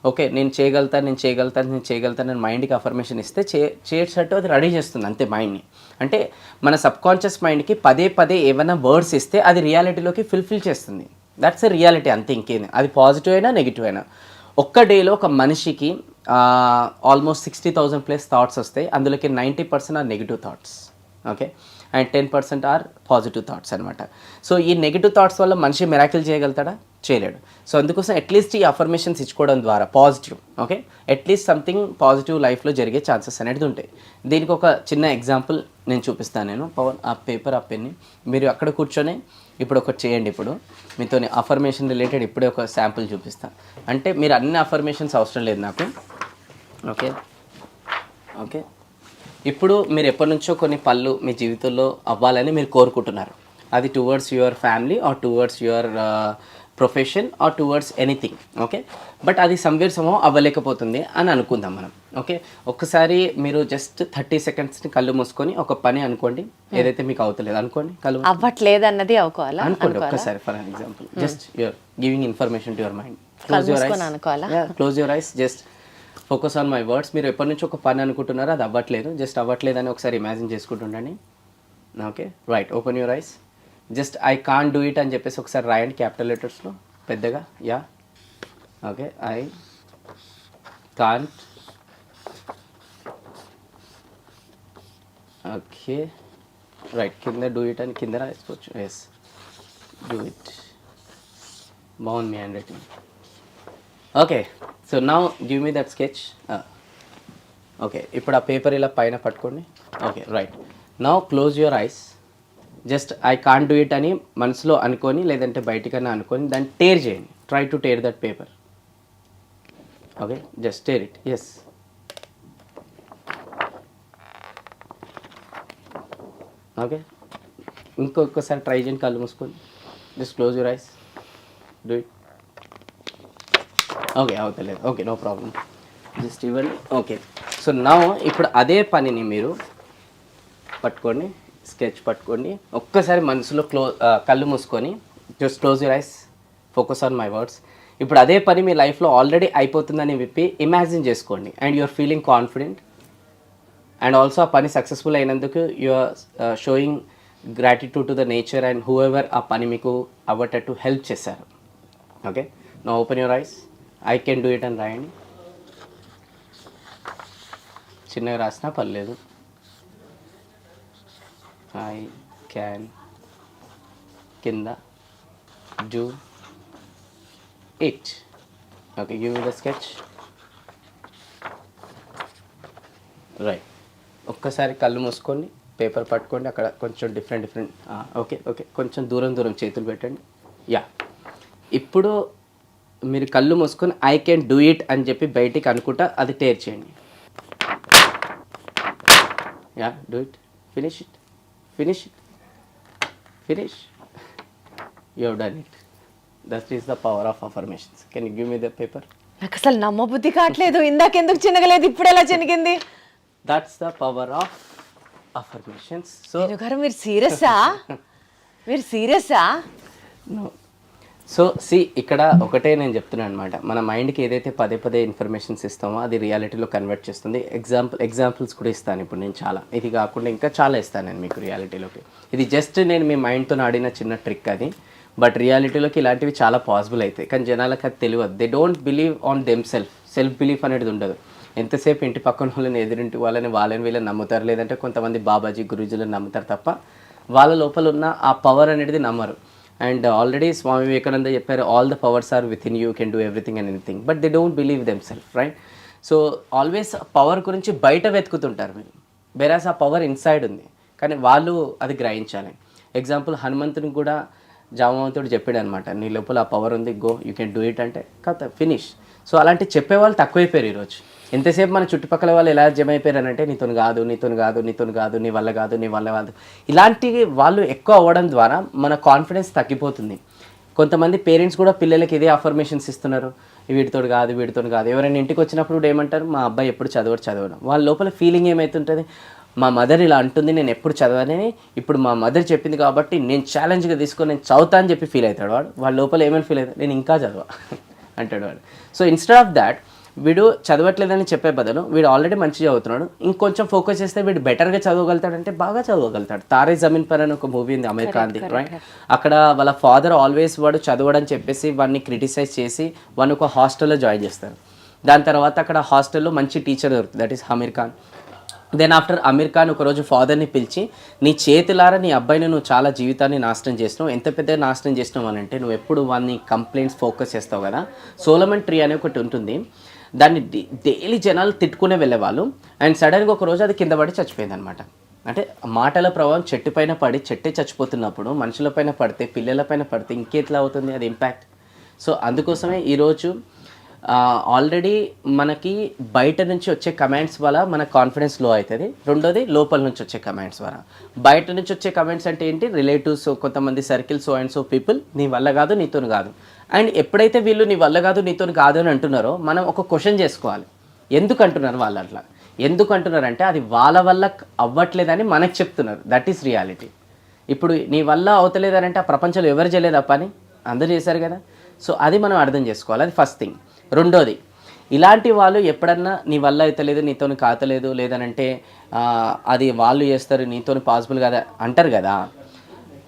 ఓకే, నేను చేయగలుగుతాను మైండ్కి అఫర్మేషన్ ఇస్తే చేసేటట్టు అది రెడీ చేస్తుంది అంతే మైండ్ని. అంటే మన సబ్కాన్షియస్ మైండ్కి పదే పదే ఏమైనా వర్డ్స్ ఇస్తే అది రియాలిటీలోకి ఫుల్ఫిల్ చేస్తుంది. దట్స్ ఎ రియాలిటీ అంతే, ఇంకేంది. అది పాజిటివ్ అయినా నెగిటివ్ అయినా. ఒక్క డేలో ఒక మనిషికి ఆల్మోస్ట్ 60,000+ థాట్స్ వస్తాయి. అందులోకి 90% are negative thoughts. Okay, and 10% are positive thoughts అనమాట. సో ఈ నెగిటివ్ థాట్స్ వల్ల మనిషి మిరాకిల్ చేయగలుగుతాడా? చేయలేడు. సో అందుకోసం అట్లీస్ట్ ఈ అఫర్మేషన్స్ ఇచ్చుకోవడం ద్వారా positive, okay, at least something positive లైఫ్లో జరిగే ఛాన్సెస్ అనేది ఉంటాయి. దీనికి ఒక చిన్న ఎగ్జాంపుల్ నేను చూపిస్తాను. నేను పవన్ ఆ పేపర్ ఆ పెన్ని మీరు అక్కడ కూర్చొని ఇప్పుడు ఒకటి చేయండి. ఇప్పుడు మీతో అఫర్మేషన్ రిలేటెడ్ ఇప్పుడే ఒక శాంపుల్ చూపిస్తాను. అంటే మీరు అన్ని అఫర్మేషన్స్ అవసరం లేదు నాకు. ఓకే ఓకే ఇప్పుడు మీరు ఎప్పటి నుంచో కొన్ని పనులు మీ జీవితంలో అవ్వాలని మీరు కోరుకుంటున్నారు. అది towards your family or towards your profession or towards anything. Okay, but అది సమ్వేర్ సమ్హౌ అవ్వలేకపోతుంది అని అనుకుందాం మనం. ఓకే, ఒక్కసారి మీరు జస్ట్ 30 సెకండ్స్ని కళ్ళు మూసుకొని ఒక పని అనుకోండి, ఏదైతే మీకు అవుతలేదు అనుకోండి, కళ్ళు అవ్వట్లేదు అన్నది అనుకోండి ఒక్కసారి. For an example just you're giving information to your mind. Close your eyes, just focus on my words. మీరు ఎప్పటి నుంచి ఒక పని అనుకుంటున్నారో అది అవ్వట్లేదు, జస్ట్ అవ్వట్లేదు అని ఒకసారి ఇమాజిన్ చేసుకుంటుండండి. Okay, right, open your eyes. Just I can't do it అని చెప్పేసి ఒకసారి రాయండి క్యాపిటల్ లెటర్స్లో పెద్దగా. Yeah, okay, I can't, okay, right, కింద డూ ఇట్ అని కింద రాసుకోవచ్చు. Yes, do it. బాగుంది మీ hand writing. Okay, so now give me that sketch. Okay, ఇప్పుడు ఆ పేపర్ ఇలా పైన పట్టుకోండి. Okay, right, now close your eyes. Just I can't do it అని మనసులో అనుకొని లేదంటే బయటికన్నా అనుకొని దాన్ని టేర్ చేయండి. Try to tear that paper. Okay, just tear it. Yes, okay, ఇంకొకసారి ట్రై చేయండి కళ్ళు మూసుకొని. Just close your eyes, do it. Okay, అవుతలేదు. ఓకే, నో ప్రాబ్లం, జస్ట్ ఇవ్వండి. ఓకే, సో నా ఇప్పుడు అదే పనిని మీరు పట్టుకోండి, స్కెచ్ పట్టుకోండి, ఒక్కసారి మనసులో కళ్ళు మూసుకొని just close your ice, focus on my words. ఇప్పుడు అదే పని మీ లైఫ్లో ఆల్రెడీ అయిపోతుందని చెప్పి ఇమాజిన్ చేసుకోండి. And you are feeling confident and also ఆ పని సక్సెస్ఫుల్ అయినందుకు you are showing gratitude to the nature and whoever ఆ పని మీకు అవ్వటట్టు హెల్ప్ చేశారు. Okay, now open your eyes. I can do it అని రాయండి. చిన్నగా రాసినా పర్లేదు. ఐ క్యాన్ కింద do it. Okay, give me the sketch. Right, ఒక్కసారి కళ్ళు మూసుకొని పేపర్ పట్టుకోండి. అక్కడ కొంచెం డిఫరెంట్ ఓకే ఓకే కొంచెం దూరం చేతులు పెట్టండి. యా, ఇప్పుడు మీరు కళ్ళు మూసుకొని ఐ కెన్ డూ ఇట్ అని చెప్పి బయటికి అనుకుంటా అది టేర్ చేయండి. Yeah, do it, finish it, finish. You have done it. That is the power of affirmations. Can you give me the paper? నాకు అసలు నమ్మబుద్ధి కావట్లేదు. ఇందాకెందుకు చిన్నగలేదు, ఇప్పుడు ఎలా చినిగింది? That's the power of affirmations. So గారు మీరు సీరియసా? నో. సో ఇక్కడ ఒకటే నేను చెప్తున్నాను అనమాట, మన మైండ్కి ఏదైతే పదే ఇన్ఫర్మేషన్స్ ఇస్తామో అది రియాలిటీలో కన్వర్ట్ చేస్తుంది. ఎగ్జాంపుల్స్ కూడా ఇస్తాను ఇప్పుడు నేను చాలా. ఇది కాకుండా ఇంకా చాలా ఇస్తాను నేను మీకు రియాలిటీలోకి. ఇది జస్ట్ నేను మీ మైండ్తో ఆడిన చిన్న ట్రిక్ అది, బట్ రియాలిటీలోకి ఇలాంటివి చాలా పాసిబుల్ అవుతాయి. కానీ జనాలకు అది తెలియదు. They don't believe on them self belief అనేది ఉండదు. ఎంతసేపు ఇంటి పక్కన వాళ్ళని, ఎదురింటి వాళ్ళని వీళ్ళని నమ్ముతారు, లేదంటే కొంతమంది బాబాజీ గురూజీలను నమ్ముతారు తప్ప వాళ్ళ లోపల ఉన్న ఆ పవర్ అనేది నమ్మరు. అండ్ ఆల్రెడీ స్వామి వివేకానంద చెప్పారు, all the powers are within you, can do everything and anything, but they don't believe them self, right? So always power గురించి బయట వెతుకుతుంటారు మీరు, బెరాస్ ఆ పవర్ ఇన్సైడ్ ఉంది, కానీ వాళ్ళు అది గ్రహించాలి. ఎగ్జాంపుల్ హనుమంతునికి కూడా జామవంతుడు చెప్పాడు అనమాట, నీ లోపల ఆ పవర్ ఉంది, go you can do it అంటే కథ ఫినిష్. సో అలాంటి చెప్పేవాళ్ళు తక్కువైపోయారు ఈరోజు. ఎంతసేపు మన చుట్టుపక్కల వాళ్ళు ఎలా జమ అయిపోయారనంటే నీతోని కాదు, నీతోని కాదు, నీతోని కాదు, నీ వల్ల కాదు, నీ వల్ల కాదు, ఇలాంటి వాళ్ళు ఎక్కువ అవ్వడం ద్వారా మన కాన్ఫిడెన్స్ తగ్గిపోతుంది. కొంతమంది పేరెంట్స్ కూడా పిల్లలకి ఇదే అఫర్మేషన్స్ ఇస్తున్నారు, వీటితోడు కాదు, వీటితోని కాదు. ఎవరైనా ఇంటికి వచ్చినప్పుడు కూడా ఏమంటారు, మా అబ్బాయి ఎప్పుడు చదవడం. వాళ్ళ లోపల ఫీలింగ్ ఏమవుతుంటుంది, మా మదర్ ఇలా అంటుంది, నేను ఎప్పుడు చదవనని, ఇప్పుడు మా మదర్ చెప్పింది కాబట్టి నేను ఛాలెంజ్గా తీసుకొని నేను చదువుతా అని చెప్పి ఫీల్ అవుతాడు వాడు. వాళ్ళ లోపల ఏమైనా ఫీల్ అవుతాడు, నేను ఇంకా చదవ అంటాడు వాడు. సో ఇన్స్టెడ్ ఆఫ్ దాట్, వీడు చదవట్లేదని చెప్పే బదులు వీడు ఆల్రెడీ మంచిగా చదువుతున్నాడు, ఇంకొంచెం ఫోకస్ చేస్తే వీడు బెటర్గా చదవగలుగుతాడంటే బాగా చదవగలుగుతాడు. తారే జమీన్ పర్ అని ఒక మూవీ ఉంది అమెరికాది, రైట్? అక్కడ వాళ్ళ ఫాదర్ ఆల్వేస్ వాడు చదవడని చెప్పేసి వాడిని క్రిటిసైజ్ చేసి వాడిని ఒక హాస్టల్లో జాయిన్ చేస్తారు. దాని తర్వాత అక్కడ హాస్టల్లో మంచి టీచర్ దొరుకుతుంది, that is Aamir Khan. Then after Aamir Khan ఒకరోజు ఫాదర్ని పిలిచి, నీ చేతులారా నీ అబ్బాయిని నువ్వు చాలా జీవితాన్ని నాశనం చేసినావు, ఎంత పెద్ద నాశనం చేసినావు అని అంటే, నువ్వు ఎప్పుడు వాడిని కంప్లైంట్స్ ఫోకస్ చేస్తావు కదా. సోలమన్ ట్రీ అనే ఒకటి ఉంటుంది, దాన్ని డైలీ జనాలు తిట్టుకునే వెళ్ళేవాళ్ళు. అండ్ సడన్గా ఒక రోజు అది కింద పడి చచ్చిపోయింది అనమాట. అంటే మాటల ప్రభావం చెట్టు పైన పడి చెట్టే చచ్చిపోతున్నప్పుడు మనుషుల పైన పడితే, పిల్లల పైన పడితే ఇంకెట్లా అవుతుంది అది ఇంపాక్ట్. సో అందుకోసమే ఈరోజు ఆల్రెడీ మనకి బయట నుంచి వచ్చే కమెంట్స్ వల్ల మన కాన్ఫిడెన్స్ లో అవుతుంది. రెండోది లోపల నుంచి వచ్చే కమెంట్స్ వల్ల. బయట నుంచి వచ్చే కమెంట్స్ అంటే ఏంటి, రిలేటివ్స్, కొంతమంది circle, so and so people, నీ వల్ల కాదు, నీతోని కాదు. అండ్ ఎప్పుడైతే వీళ్ళు నీ వల్ల కాదు, నీతోని కాదు అని అంటున్నారో మనం ఒక క్వశ్చన్ చేసుకోవాలి, ఎందుకు అంటున్నారు వాళ్ళు అట్లా. ఎందుకు అంటున్నారంటే అది వాళ్ళ వల్ల అవ్వట్లేదని మనకు చెప్తున్నారు, దట్ ఈస్ రియాలిటీ. ఇప్పుడు నీ వల్ల అవుతలేదని అంటే ఆ ప్రపంచంలో ఎవరు చేయలేదు ఆ పని, అందరూ చేశారు కదా. సో అది మనం అర్థం చేసుకోవాలి, అది ఫస్ట్ థింగ్. రెండోది, ఇలాంటి వాళ్ళు ఎప్పుడన్నా నీ వల్ల అవుతలేదు, నీతోని కాతలేదు, లేదనంటే అది వాళ్ళు చేస్తారు, నీతోని పాసిబుల్ కదా అంటారు కదా.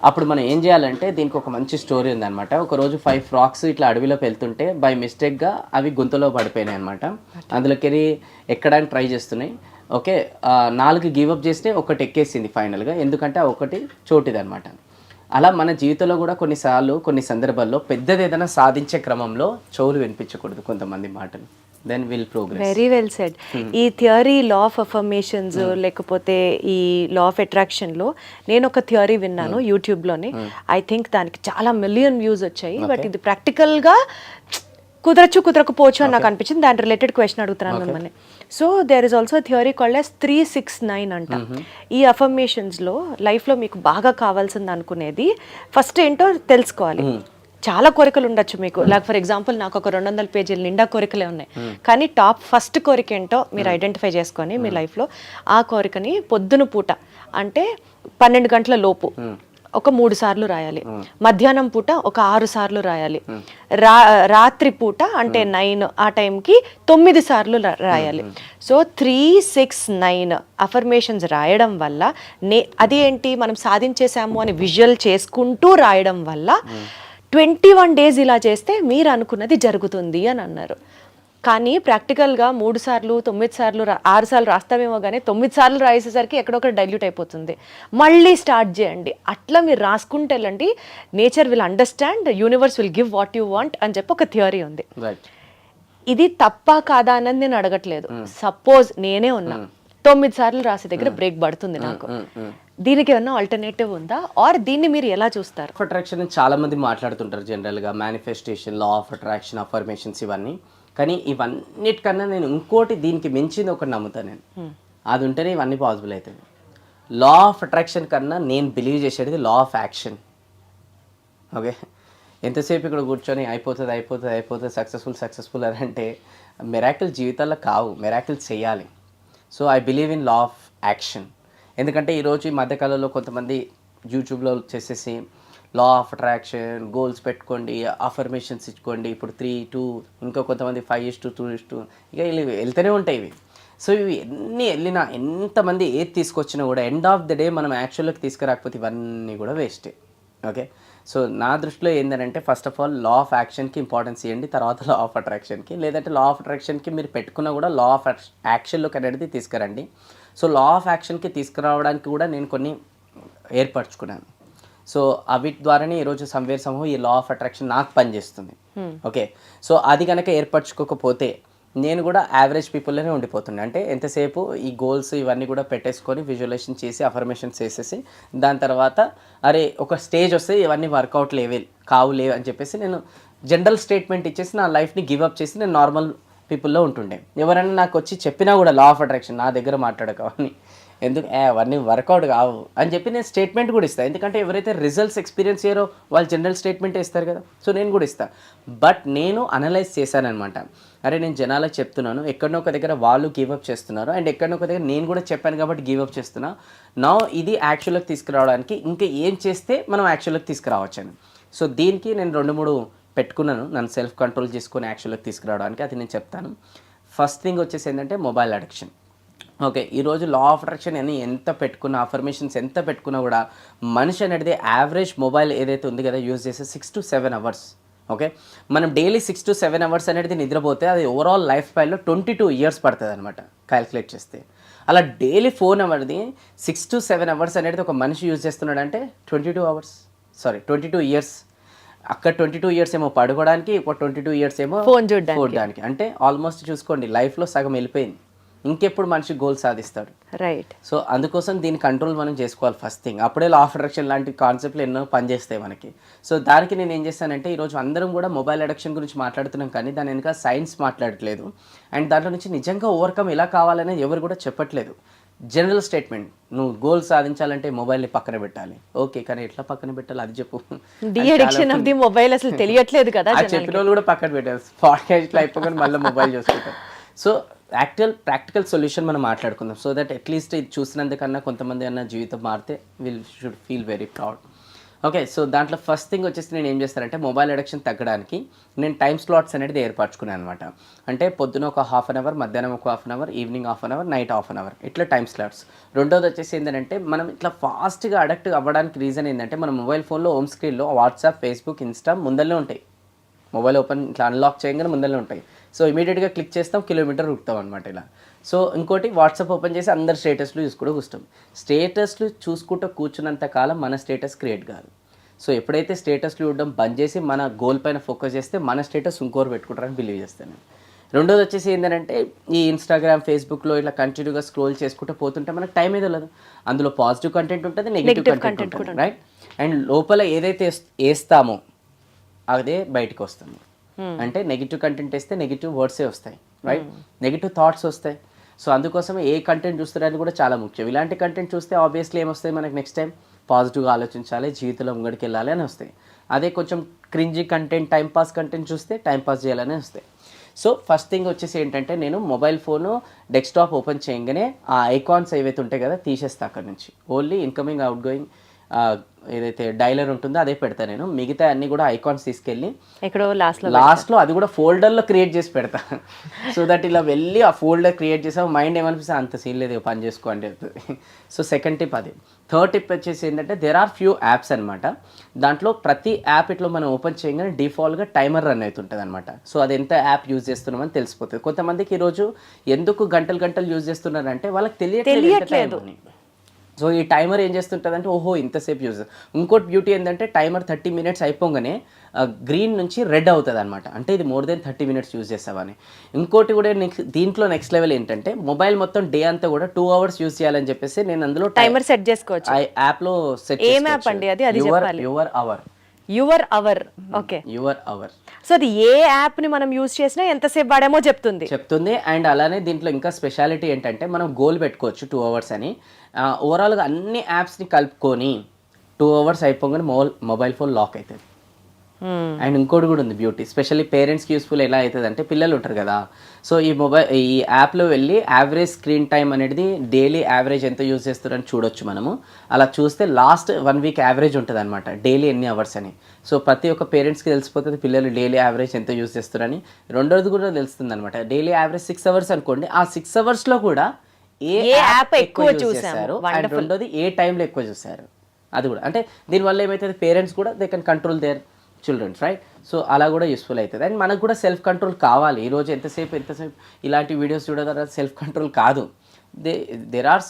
అప్పుడు మనం ఏం చేయాలంటే, దీనికి ఒక మంచి స్టోరీ ఉందన్నమాట. ఒకరోజు 5 ఫ్రాక్స్ ఇట్లా అడవిలోకి వెళ్తుంటే బై మిస్టేక్గా అవి గుంతలో పడిపోయినాయి అనమాట. అందులోకి ఎక్కడానికి ట్రై చేస్తున్నాయి. ఓకే, 4 గివప్ చేస్తే ఒకటి ఎక్కేసింది ఫైనల్గా, ఎందుకంటే ఆ ఒకటి చోటిదనమాట. అలా మన జీవితంలో కూడా కొన్నిసార్లు కొన్ని సందర్భాల్లో పెద్దది ఏదైనా సాధించే క్రమంలో చెవులు వినిపించకూడదు కొంతమంది మాటలు, then will progress. Very well said. ఈ థియరీ లా ఆఫ్ అఫర్మేషన్స్ లేకపోతే ఈ లా ఆఫ్ అట్రాక్షన్లో నేను ఒక థియరీ విన్నాను యూట్యూబ్లోనే. ఐ థింక్ దానికి చాలా మిలియన్ వ్యూస్ వచ్చాయి. బట్ ఇది ప్రాక్టికల్గా కుదరకపోవచ్చు అని నాకు అనిపించింది. దాని రిలేటెడ్ క్వశ్చన్ అడుగుతున్నాను మిమ్మల్ని. So there is also theory called as 369 అంట. ఈ అఫర్మేషన్స్లో లైఫ్లో మీకు బాగా కావాల్సింది అనుకునేది ఫస్ట్ ఏంటో తెలుసుకోవాలి. చాలా కోరికలు ఉండొచ్చు మీకు, లైక్ ఫర్ ఎగ్జాంపుల్ నాకు ఒక 200 పేజీల నిండా కోరికలే ఉన్నాయి, కానీ ఫస్ట్ కోరిక ఏంటో మీరు ఐడెంటిఫై చేసుకొని మీ లైఫ్లో ఆ కోరికని పొద్దున పూట అంటే 12 గంటల లోపు ఒక 3 సార్లు రాయాలి, మధ్యాహ్నం పూట ఒక 6 సార్లు రాయాలి, రాత్రి పూట అంటే 9 ఆ టైంకి 9 సార్లు రాయాలి. సో 369 అఫర్మేషన్స్ రాయడం వల్ల అది ఏంటి, మనం సాధించేసాము అని విజువల్ చేసుకుంటూ రాయడం వల్ల 21 డేస్ ఇలా చేస్తే మీరు అనుకున్నది జరుగుతుంది అని అన్నారు. కానీ ప్రాక్టికల్గా 3 సార్లు 9 సార్లు 6 సార్లు రాస్తామేమో కానీ 9 సార్లు రాసేసరికి ఎక్కడొక్కడ డైల్యూట్ అయిపోతుంది. మళ్ళీ స్టార్ట్ చేయండి, అట్లా మీరు రాసుకుంటే వెళ్ళండి. Nature will understand, universe will give what you want అని చెప్పి ఒక థియరీ ఉంది. ఇది తప్పా కాదా అన్నది నేను అడగట్లేదు. సపోజ్ నేనే ఉన్నా 9 సార్లు రాసే దగ్గర బ్రేక్ పడుతుంది నాకు, దీనికి ఏమన్నా ఆల్టర్నేటివ్ ఉందా, ఆర్ దీన్ని మీరు ఎలా చూస్తారు? ఆఫ్ అట్రాక్షన్ చాలా మంది మాట్లాడుతుంటారు జనరల్గా, manifestation, law of attraction, affirmations ఇవన్నీ. కానీ ఇవన్నిటికన్నా నేను ఇంకోటి దీనికి మించింది ఒకటి నమ్ముతాను నేను, అది ఉంటేనే ఇవన్నీ పాసిబుల్ అవుతుంది. లా ఆఫ్ అట్రాక్షన్ కన్నా నేను బిలీవ్ చేసేది లా ఆఫ్ యాక్షన్. ఓకే, ఎంతసేపు ఇక్కడ కూర్చొని అయిపోతుంది సక్సెస్ఫుల్ అని అంటే మిరాకిల్ జీవితాల్లో కావు, మిరాకిల్ చేయాలి. So I believe in law of action. ఎందుకంటే ఈరోజు ఈ మధ్యకాలంలో కొంతమంది యూట్యూబ్లో చేసేసి లా ఆఫ్ అట్రాక్షన్, గోల్స్ పెట్టుకోండి, అఫర్మేషన్స్ ఇచ్చుకోండి, ఇప్పుడు 3-2, ఇంకా కొంతమంది 5:2, ఇక వెళ్తూనే ఉంటాయి ఇవి. సో ఇవి ఎన్ని వెళ్ళినా, ఎంతమంది ఏది తీసుకొచ్చినా కూడా ఎండ్ ఆఫ్ ద డే మనం యాక్చువల్లోకి తీసుకురాకపోతే ఇవన్నీ కూడా వేస్టే. ఓకే, సో నా దృష్టిలో ఏంటంటే first of all law of యాక్షన్కి ఇంపార్టెన్స్ ఇవ్వండి, తర్వాత లా ఆఫ్ అట్రాక్షన్కి. లేదంటే లా ఆఫ్ అట్రాక్షన్కి మీరు పెట్టుకున్నా కూడా లా ఆఫ్ యాక్షన్లోకి అనేది తీసుకురండి. సో లా ఆఫ్ యాక్షన్కి తీసుకురావడానికి కూడా నేను కొన్ని ఏర్పరచుకున్నాను. సో అవి ద్వారానే ఈరోజు సంవేర్ సమూహం ఈ లా ఆఫ్ అట్రాక్షన్ నాకు పనిచేస్తుంది. ఓకే, సో అది కనుక ఏర్పరచుకోకపోతే నేను కూడా యావరేజ్ పీపుల్లోనే ఉండిపోతుండే. అంటే ఎంతసేపు ఈ గోల్స్ ఇవన్నీ కూడా పెట్టేసుకొని విజువలైజేషన్ చేసి అఫర్మేషన్స్ చేసేసి దాని తర్వాత అరే ఒక స్టేజ్ వస్తే ఇవన్నీ వర్కౌట్ కావులే అని చెప్పేసి నేను జనరల్ స్టేట్మెంట్ ఇచ్చేసి నా లైఫ్ని గివ్ అప్ చేసి నేను నార్మల్ పీపుల్లో ఉంటుండే. ఎవరైనా నాకు వచ్చి చెప్పినా కూడా లా ఆఫ్ అట్రాక్షన్ నా దగ్గర మాట్లాడకవని, ఎందుకు అవన్నీ వర్కౌట్ కావు అని చెప్పి నేను స్టేట్మెంట్ కూడా ఇస్తాను. ఎందుకంటే ఎవరైతే రిజల్ట్స్ ఎక్స్పీరియన్స్ చేయరో వాళ్ళు జనరల్ స్టేట్మెంటే ఇస్తారు కదా. సో నేను కూడా ఇస్తాను. బట్ నేను అనలైజ్ చేశానమాట. అరే నేను జనాలకు చెప్తున్నాను, ఎక్కడనో ఒక దగ్గర వాళ్ళు గివప్ చేస్తున్నారు అండ్ ఎక్కడనో ఒక దగ్గర నేను కూడా చెప్పాను కాబట్టి గివప్ చేస్తున్నా. నా ఇది యాక్చువల్కి తీసుకురావడానికి ఇంకా ఏం చేస్తే మనం యాక్చువల్కి తీసుకురావచ్చని. సో దీనికి నేను 2-3 పెట్టుకున్నాను నన్ను సెల్ఫ్ కంట్రోల్ చేసుకొని యాక్చువల్కి తీసుకురావడానికి. అది నేను చెప్తాను. ఫస్ట్ థింగ్ వచ్చేసి ఏంటంటే మొబైల్ అడిక్షన్. ఓకే, ఈరోజు లా ఆఫ్ అట్రాక్షన్ అని ఎంత పెట్టుకున్నా, అఫర్మేషన్స్ ఎంత పెట్టుకున్నా కూడా మనిషి అనేది యావరేజ్ మొబైల్ ఏదైతే ఉంది కదా యూజ్ చేసే 6 to 7 hours. ఓకే, మనం డైలీ 6 to 7 hours అనేది నిద్రపోతే అది ఓవరాల్ లైఫ్ స్టైల్లో 22 years పడుతుంది అనమాట క్యాల్కులేట్ చేస్తే. అలా డైలీ ఫోన్ అవర్ది 6 to 7 hours అనేది ఒక మనిషి యూజ్ చేస్తున్నాడు అంటే 22 years. అక్కడ 22 years ఏమో పడుకోవడానికి, ఒక 22 years ఏమో ఫోన్ చూడడానికి. అంటే ఆల్మోస్ట్ చూసుకోండి లైఫ్లో సగం వెళ్ళిపోయింది. ఇంకెప్పుడు మనిషి గోల్ సాధిస్తాడు? రైట్. సో అందుకోసం దీని కంట్రోల్ మనం చేసుకోవాలి ఫస్ట్ థింగ్. అప్పుడే లా ఆఫ్ అట్రాక్షన్ లాంటి కాన్సెప్ట్లు ఎన్నో పనిచేస్తాయి మనకి. సో దానికి నేను ఏం చేస్తానంటే ఈరోజు అందరం కూడా మొబైల్ అడిక్షన్ గురించి మాట్లాడుతున్నాం కానీ దాని వెనుక సైన్స్ మాట్లాడట్లేదు అండ్ దాంట్లో నుంచి నిజంగా ఓవర్కమ్ ఎలా కావాలనేది ఎవరు కూడా చెప్పట్లేదు. జనరల్ స్టేట్మెంట్, నువ్వు గోల్ సాధించాలంటే మొబైల్ని పక్కన పెట్టాలి. ఓకే, కానీ ఎట్లా పక్కన పెట్టాలి అది చెప్పు. De addiction of the mobile అసలు తెలియట్లేదు కదా. చెప్పిన వాళ్ళు కూడా పక్కన పెట్టారు, పాడ్కాస్ట్లో అయిపోయి మళ్ళీ మొబైల్ చూసుకుంటారు. సో ప్రాక్టికల్ సొల్యూషన్ మనం మాట్లాడుకుందాం. సో దట్ అట్లీస్ట్ ఇది చూసినందుకన్నా కొంతమంది అన్న జీవితం మారితే should feel very proud. Okay, so దాంట్లో ఫస్ట్ థింగ్ వచ్చేసి నేను ఏం చేస్తానంటే మొబైల్ అడిక్షన్ తగ్గడానికి నేను టైం స్లాట్స్ అనేది ఏర్పరచుకున్నాను అనమాట. అంటే పొద్దున ఒక 1/2 hour, మధ్యాహ్నం ఒక 1/2 hour, evening 1/2 hour, night 1/2 hour, ఇట్లా టైం స్లాట్స్. రెండోది వచ్చేసి ఏంటంటే మనం ఇట్లా ఫాస్ట్గా అడక్ట్ అవ్వడానికి రీజన్ ఏంటంటే మన మొబైల్ ఫోన్లో హోమ్ స్క్రీన్లో వాట్సాప్, ఫేస్బుక్, ఇన్స్టా ముందరనే ఉంటాయి. మొబైల్ ఓపెన్ ఇట్లా అన్లాక్ చేయగానే ముందరనే ఉంటాయి. సో ఇమీడియట్గా క్లిక్ చేస్తాం, కిలోమీటర్ ఉరుకుతాం అనమాట ఇలా. సో ఇంకోటి వాట్సాప్ ఓపెన్ చేసి అందరు స్టేటస్లు చూసుకుంటూ కూర్చుంటాం. స్టేటస్లు చూసుకుంటూ కూర్చున్నంత కాలం మన స్టేటస్ క్రియేట్ కాదు. సో ఎప్పుడైతే స్టేటస్లు చూడడం బంద్ చేసి మన గోల్ పైన ఫోకస్ చేస్తే మన స్టేటస్ ఇంకోరు పెట్టుకుంటారని బిలీవ్ చేస్తాను. రెండోది వచ్చేసి ఏంటంటే ఈ ఇన్స్టాగ్రామ్, ఫేస్బుక్లో ఇలా కంటిన్యూగా స్క్రోల్ చేసుకుంటూ పోతుంటే మనకు టైం ఏదో లేదు. అందులో పాజిటివ్ కంటెంట్ ఉంటుంది, నెగిటివ్ కంటెంట్ ఉంటుంది, రైట్? అండ్ లోపల ఏదైతే వేస్తామో అదే బయటకు వస్తుంది. అంటే నెగిటివ్ కంటెంట్ వేస్తే నెగిటివ్ వర్డ్సే వస్తాయి, రైట్? నెగిటివ్ థాట్స్ వస్తాయి. సో అందుకోసం ఏ కంటెంట్ చూస్తారని కూడా చాలా ముఖ్యం. ఇలాంటి కంటెంట్ చూస్తే ఆబ్వియస్లీ ఏమొస్తాయి మనకి నెక్స్ట్ టైం పాజిటివ్గా ఆలోచించాలి, జీవితంలో ముంగడికి వెళ్ళాలి అని వస్తాయి. అదే కొంచెం క్రింజీ కంటెంట్, టైంపాస్ కంటెంట్ చూస్తే టైంపాస్ చేయాలని వస్తాయి. సో ఫస్ట్ థింగ్ వచ్చేసి ఏంటంటే నేను మొబైల్ ఫోను డెస్క్టాప్ ఓపెన్ చేయగానే ఆ ఐకాన్స్ ఏవైతే ఉంటాయి కదా తీసేస్తా అక్కడ నుంచి. ఓన్లీ ఇన్కమింగ్, అవుట్ గోయింగ్ ఏదైతే డైలర్ ఉంటుందో అదే పెడతా నేను. మిగతా అన్ని కూడా ఐకాన్స్ తీసుకెళ్ళి ఎక్కడో లాస్ట్లో అది కూడా ఫోల్డర్లో క్రియేట్ చేసి పెడతా. సో దట్ ఇలా వెళ్ళి ఆ ఫోల్డర్ క్రియేట్ చేసా మైండ్ ఏమనిపిస్తే అంత సీన్ లేదు పని చేసుకో అంటే చెప్తుంది. సో సెకండ్ టిప్ అది. థర్డ్ టిప్ వచ్చేసి ఏంటంటే దేర్ ఆర్ ఫ్యూ యాప్స్ అనమాట. దాంట్లో ప్రతి యాప్ ఇట్లా మనం ఓపెన్ చేయగానే డిఫాల్ట్గా టైమర్ రన్ అవుతుంటుంది అనమాట. సో అది ఎంత యాప్ యూజ్ చేస్తున్నామని తెలిసిపోతుంది. కొంతమందికి ఈరోజు ఎందుకు గంటలు యూజ్ చేస్తున్నారంటే వాళ్ళకి తెలియట్లేదు. సో ఈ టైమర్ ఏం చేస్తుంటుంది ఓహో ఇంతసేపు యూజ్. ఇంకోటి బ్యూటీ ఏంటంటే టైమర్ 30 minutes అయిపోగానే గ్రీన్ నుంచి రెడ్ అవుతుంది అనమాట. అంటే ఇది మోర్ దెన్ 30 minutes యూజ్ చేస్తామని. ఇంకోటి కూడా దీంట్లో నెక్స్ట్ లెవెల్ ఏంటంటే మొబైల్ మొత్తం డే అంతా కూడా 2 hours యూజ్ చేయాలని చెప్పేసి నేను అందులో టైమర్ సెట్ చేసుకోవచ్చు. యాప్లో set your hour. Okay, your hour. So అది ఏ యాప్ ని మనం యూజ్ చేసినా ఎంతసేపు వాడామో చెప్తుంది. అండ్ అలానే దీంట్లో ఇంకా స్పెషాలిటీ ఏంటంటే మనం గోల్ పెట్టుకోవచ్చు 2 hours అని. ఓవరాల్గా అన్ని యాప్స్ని కలుపుకొని 2 hours అయిపోగానే మొబైల్ ఫోన్ లాక్ అవుతుంది. అండ్ ఇంకోటి కూడా ఉంది బ్యూటీ, స్పెషల్లీ పేరెంట్స్కి యూస్ఫుల్ ఎలా అవుతుంది అంటే పిల్లలు ఉంటారు కదా. సో ఈ యాప్లో వెళ్ళి యావరేజ్ స్క్రీన్ టైం అనేది డైలీ యావరేజ్ ఎంత యూజ్ చేస్తారని చూడొచ్చు మనము. అలా చూస్తే లాస్ట్ 1 week యావరేజ్ ఉంటుంది అనమాట, డైలీ ఎన్ని అవర్స్ అని. సో ప్రతి ఒక్క పేరెంట్స్కి తెలిసిపోతుంది పిల్లలు డైలీ యావరేజ్ ఎంత యూజ్ చేస్తారని. రెండోది కూడా తెలుస్తుంది అనమాట. డైలీ యావరేజ్ 6 hours అనుకోండి, ఆ 6 hours కూడా ఏ యాప్ ఎక్కువ చూసారు అండ్ రెండోది ఏ టైంలో ఎక్కువ చూసారు అది కూడా. అంటే దీనివల్ల ఏమవుతుంది పేరెంట్స్ కూడా they can control their childrens, right? So అలా కూడా యూస్ఫుల్ అవుతుంది. అండ్ మనకు కూడా సెల్ఫ్ కంట్రోల్ కావాలి. ఈరోజు ఎంతసేపు ఇలాంటి వీడియోస్ చూడడం సెల్ఫ్ కంట్రోల్ కాదు. There are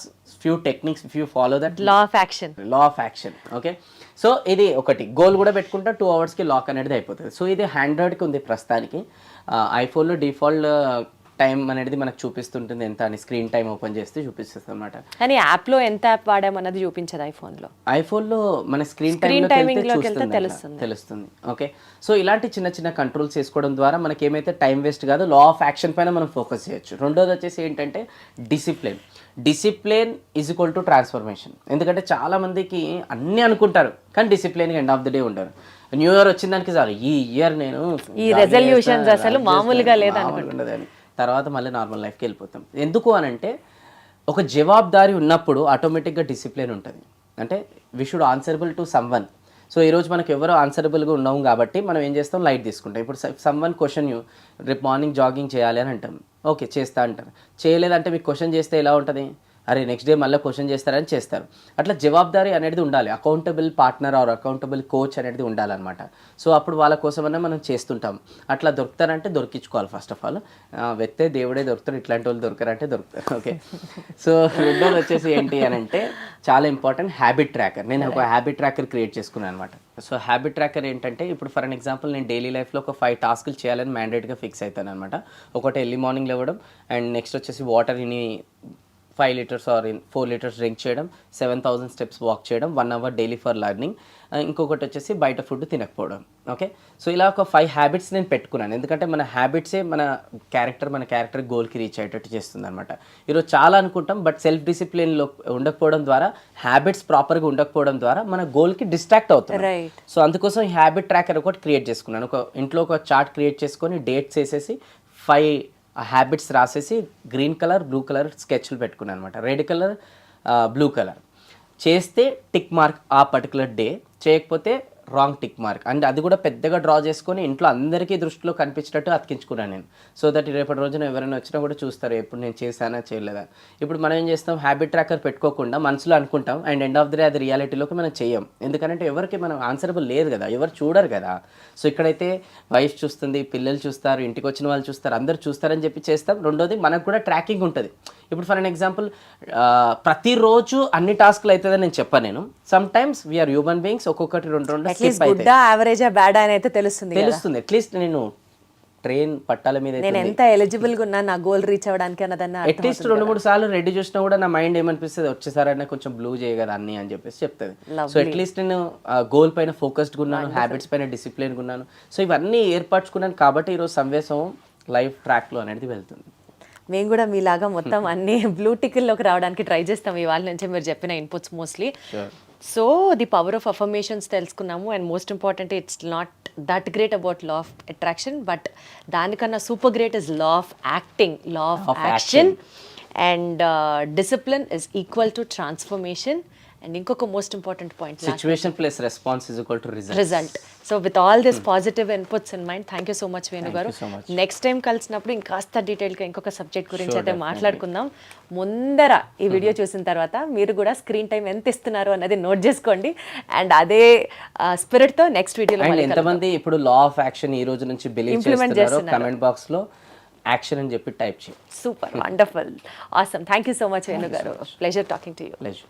few techniques if you follow that law of action. Law of action. Okay, so ఇది ఒకటి గోల్ కూడా పెట్టుకుంటా 2 అవర్స్కి లాక్ అనేది అయిపోతుంది. సో ఇది ఆండ్రాయిడ్కి ఉంది ప్రస్తుతానికి. ఐఫోన్లో డిఫాల్ట్ టైం అనేది మనకు చూపిస్తుంటుంది ఎంత అని, స్క్రీన్ టైం ఓపెన్ చేస్తే చూపిస్తుంది అనమాట. కానీ యాప్లో ఎంత యాప్ వాడామన్నది చూపించదు ఐఫోన్లో. ఐఫోన్లో మన స్క్రీన్ టైమింగ్లోకి వెళ్తే తెలుస్తుంది. ఓకే, సో ఇలాంటి చిన్న చిన్న కంట్రోల్స్ చేసుకోవడం ద్వారా మనకి ఏమైతే టైం వేస్ట్ కాదు, లా ఆఫ్ యాక్షన్ పైన మనం ఫోకస్ చేయొచ్చు. రెండోది వచ్చేసి ఏంటంటే discipline is equal to transformation. ఎందుకంటే చాలా మందికి అన్నీ అనుకుంటారు కానీ డిసిప్లిన్గా ఎండ్ ఆఫ్ ద డే ఉంటారు. న్యూ ఇయర్ వచ్చిన దానికి చాలు ఈ ఇయర్ నేను ఈ రెజల్యూషన్స్ అసలు మామూలుగా ఉండదని తర్వాత మళ్ళీ నార్మల్ లైఫ్కి వెళ్ళిపోతాం. ఎందుకు అని అంటే ఒక జవాబుదారీ ఉన్నప్పుడు ఆటోమేటిక్గా డిసిప్లిన్ ఉంటుంది. అంటే we should answerable to someone. So ఈరోజు మనకు ఎవరో ఆన్సరబుల్గా ఉన్నాం కాబట్టి మనం ఏం చేస్తాం, లైట్ తీసుకుంటాం. ఇప్పుడు సమ్వన్ క్వశ్చన్ యూ రేపు మార్నింగ్ జాగింగ్ చేయాలి అని అంటాం, ఓకే చేస్తా అంటారు. చేయలేదంటే మీకు క్వశ్చన్ చేస్తే ఎలా ఉంటుంది, అరే నెక్స్ట్ డే మళ్ళీ క్వశ్చన్ చేస్తారని చేస్తారు. అట్లా జవాబుదారీ అనేది ఉండాలి, accountable partner or accountable coach అనేది ఉండాలన్నమాట. సో అప్పుడు వాళ్ళ కోసమన్నా మనం చేస్తుంటాం. అట్లా దొరుకుతారంటే దొరికించుకోవాలి. ఫస్ట్ ఆఫ్ ఆల్ వెత్తే దేవుడే దొరుకుతారు, ఇట్లాంటి వాళ్ళు దొరకరంటే దొరుకుతారు. ఓకే, సో రెండోది వచ్చేసి ఏంటి అని అంటే చాలా ఇంపార్టెంట్ హ్యాబిట్ ట్రాకర్. నేను ఒక హ్యాబిట్ ట్రాకర్ క్రియేట్ చేసుకున్నాను అనమాట. సో హ్యాబిట్ ట్రాకర్ ఏంటంటే ఇప్పుడు ఫర్ అన్ ఎగ్జాంపుల్ నేను డైలీ లైఫ్లో ఒక 5 టాస్కులు చేయాలని మ్యాండేట్గా ఫిక్స్ అవుతాను అనమాట. ఒకటి ఎర్లీ మార్నింగ్ లేవడం, అండ్ నెక్స్ట్ వచ్చేసి వాటర్ ఇని 5 లీటర్స్ ఆర్ 4 లీటర్స్ డ్రింక్ చేయడం, 7000 స్టెప్స్ వాక్ చేయడం, 1 అవర్ డైలీ ఫర్ లర్నింగ్, ఇంకొకటి వచ్చేసి బయట ఫుడ్ తినకపోవడం. ఓకే, సో ఇలా ఒక 5 హ్యాబిట్స్ నేను పెట్టుకున్నాను. ఎందుకంటే మన హ్యాబిట్సే మన క్యారెక్టర్ గోల్కి రీచ్ అయ్యేటట్టు చేస్తుంది అనమాట. ఈరోజు చాలా అనుకుంటాం బట్ సెల్ఫ్ డిసిప్లిన్లో ఉండకపోవడం ద్వారా, హ్యాబిట్స్ ప్రాపర్గా ఉండకపోవడం ద్వారా మన గోల్కి డిస్ట్రాక్ట్ అవుతుంది. సో అందుకోసం ఈ హ్యాబిట్ ట్రాకర్ ఒకటి క్రియేట్ చేసుకున్నాను. ఇంట్లో ఒక చార్ట్ క్రియేట్ చేసుకొని డేట్స్ వేసేసి 5 హ్యాబిట్స్ రాసేసి గ్రీన్ కలర్ బ్లూ కలర్ స్కెచ్లు పెట్టుకున్నాను అనమాట. రెడ్ కలర్ బ్లూ కలర్ చేస్తే టిక్ మార్క్ ఆ పర్టికులర్ డే, చేయకపోతే రాంగ్ టిక్ మార్క్. అండ్ అది కూడా పెద్దగా డ్రా చేసుకొని ఇంట్లో అందరికీ దృష్టిలో కనిపించేటట్టు అతికించుకున్నాను నేను. సో దట్ రేపటి రోజున ఎవరైనా వచ్చినా కూడా చూస్తారు ఎప్పుడు నేను చేశానా చేయలేదా. ఇప్పుడు మనం ఏం చేస్తాం, హ్యాబిట్ ట్రాకర్ పెట్టుకోకుండా మనసులో అనుకుంటాం and end of the day అది రియాలిటీలోకి మనం చేయం. ఎందుకంటే ఎవరికి మనం ఆన్సరబుల్ లేదు కదా, ఎవరు చూడరు కదా. సో ఇక్కడైతే వైఫ్ చూస్తుంది, పిల్లలు చూస్తారు, ఇంటికి వచ్చిన వాళ్ళు చూస్తారు, అందరు చూస్తారని చెప్పి చేస్తాం. రెండోది మనకు కూడా ట్రాకింగ్ ఉంటుంది. ఇప్పుడు ఫర్ అన్ ఎగ్జాంపుల్ ప్రతిరోజు అన్ని టాస్క్లు అవుతుందని నేను చెప్పాను. నేను sometimes we are human beings, ఒక్కొక్కటి 2 తెలుస్తుంది. అట్లీస్ట్ నేను ట్రైన్ పట్టాల మీద నేను ఎంత ఎలిజిబుల్ గా ఉన్నా నా గోల్ రీచ్ అవ్వడానికి అన్నదన్న అట్లీస్ట్ 2-3 సార్లు రెడీ చూసినా కూడా నా మైండ్ ఏమనిపిస్తుంది, వచ్చేసారైనా కొంచెం బ్లూ చేయగదా అన్ని అని చెప్పేసి చెప్తుంది. సో అట్లీస్ట్ నేను గోల్ పైన ఫోకస్డ్గా ఉన్నాను, హ్యాబిట్స్ పైన డిసిప్లిన్గా ఉన్నాను. సో ఇవన్నీ ఏర్పరచుకున్నాను కాబట్టి ఈరోజు సంవేశం లైఫ్ ట్రాక్లో అనేది వెళ్తుంది. మేము కూడా మీలాగా మొత్తం అన్ని బ్లూ టిక్ల్లోకి రావడానికి ట్రై చేస్తాం ఇవాళ నుంచి మీరు చెప్పిన inputs mostly. So the power of affirmations తెలుసుకున్నాము. And most important it's not that great about law of attraction, but దానికన్నా super great is law of acting, law of action. And discipline is equal to transformation. And ఇంకొక most important point, situation plus response is equal to result. So with all this positive inputs in mind, thank you so much Venu garu. Next time కలిసినప్పుడు ఇంకాస్త డీటెయిల్గా ఇంకొక subject గురించి అయితే మాట్లాడుకుందాం. ముందర ఈ వీడియో చూసిన తర్వాత మీరు కూడా స్క్రీన్ టైం ఎంత ఇస్తున్నారు అన్నది నోట్ చేసుకోండి. అండ్ అదే స్పిరిట్తో నెక్స్ట్ వీడియోలో ఎంతమంది ఇప్పుడు లా ఆఫ్ యాక్షన్ ఈ రోజు నుంచి ఇంప్లిమెంట్ చేస్తున్నారు కమెంట్ బాక్స్లో యాక్షన్ అని చెప్పి టైప్ చేయండి. Super, wonderful, awesome. Thank you so much Venu garu. Pleasure talking to you. Pleasure.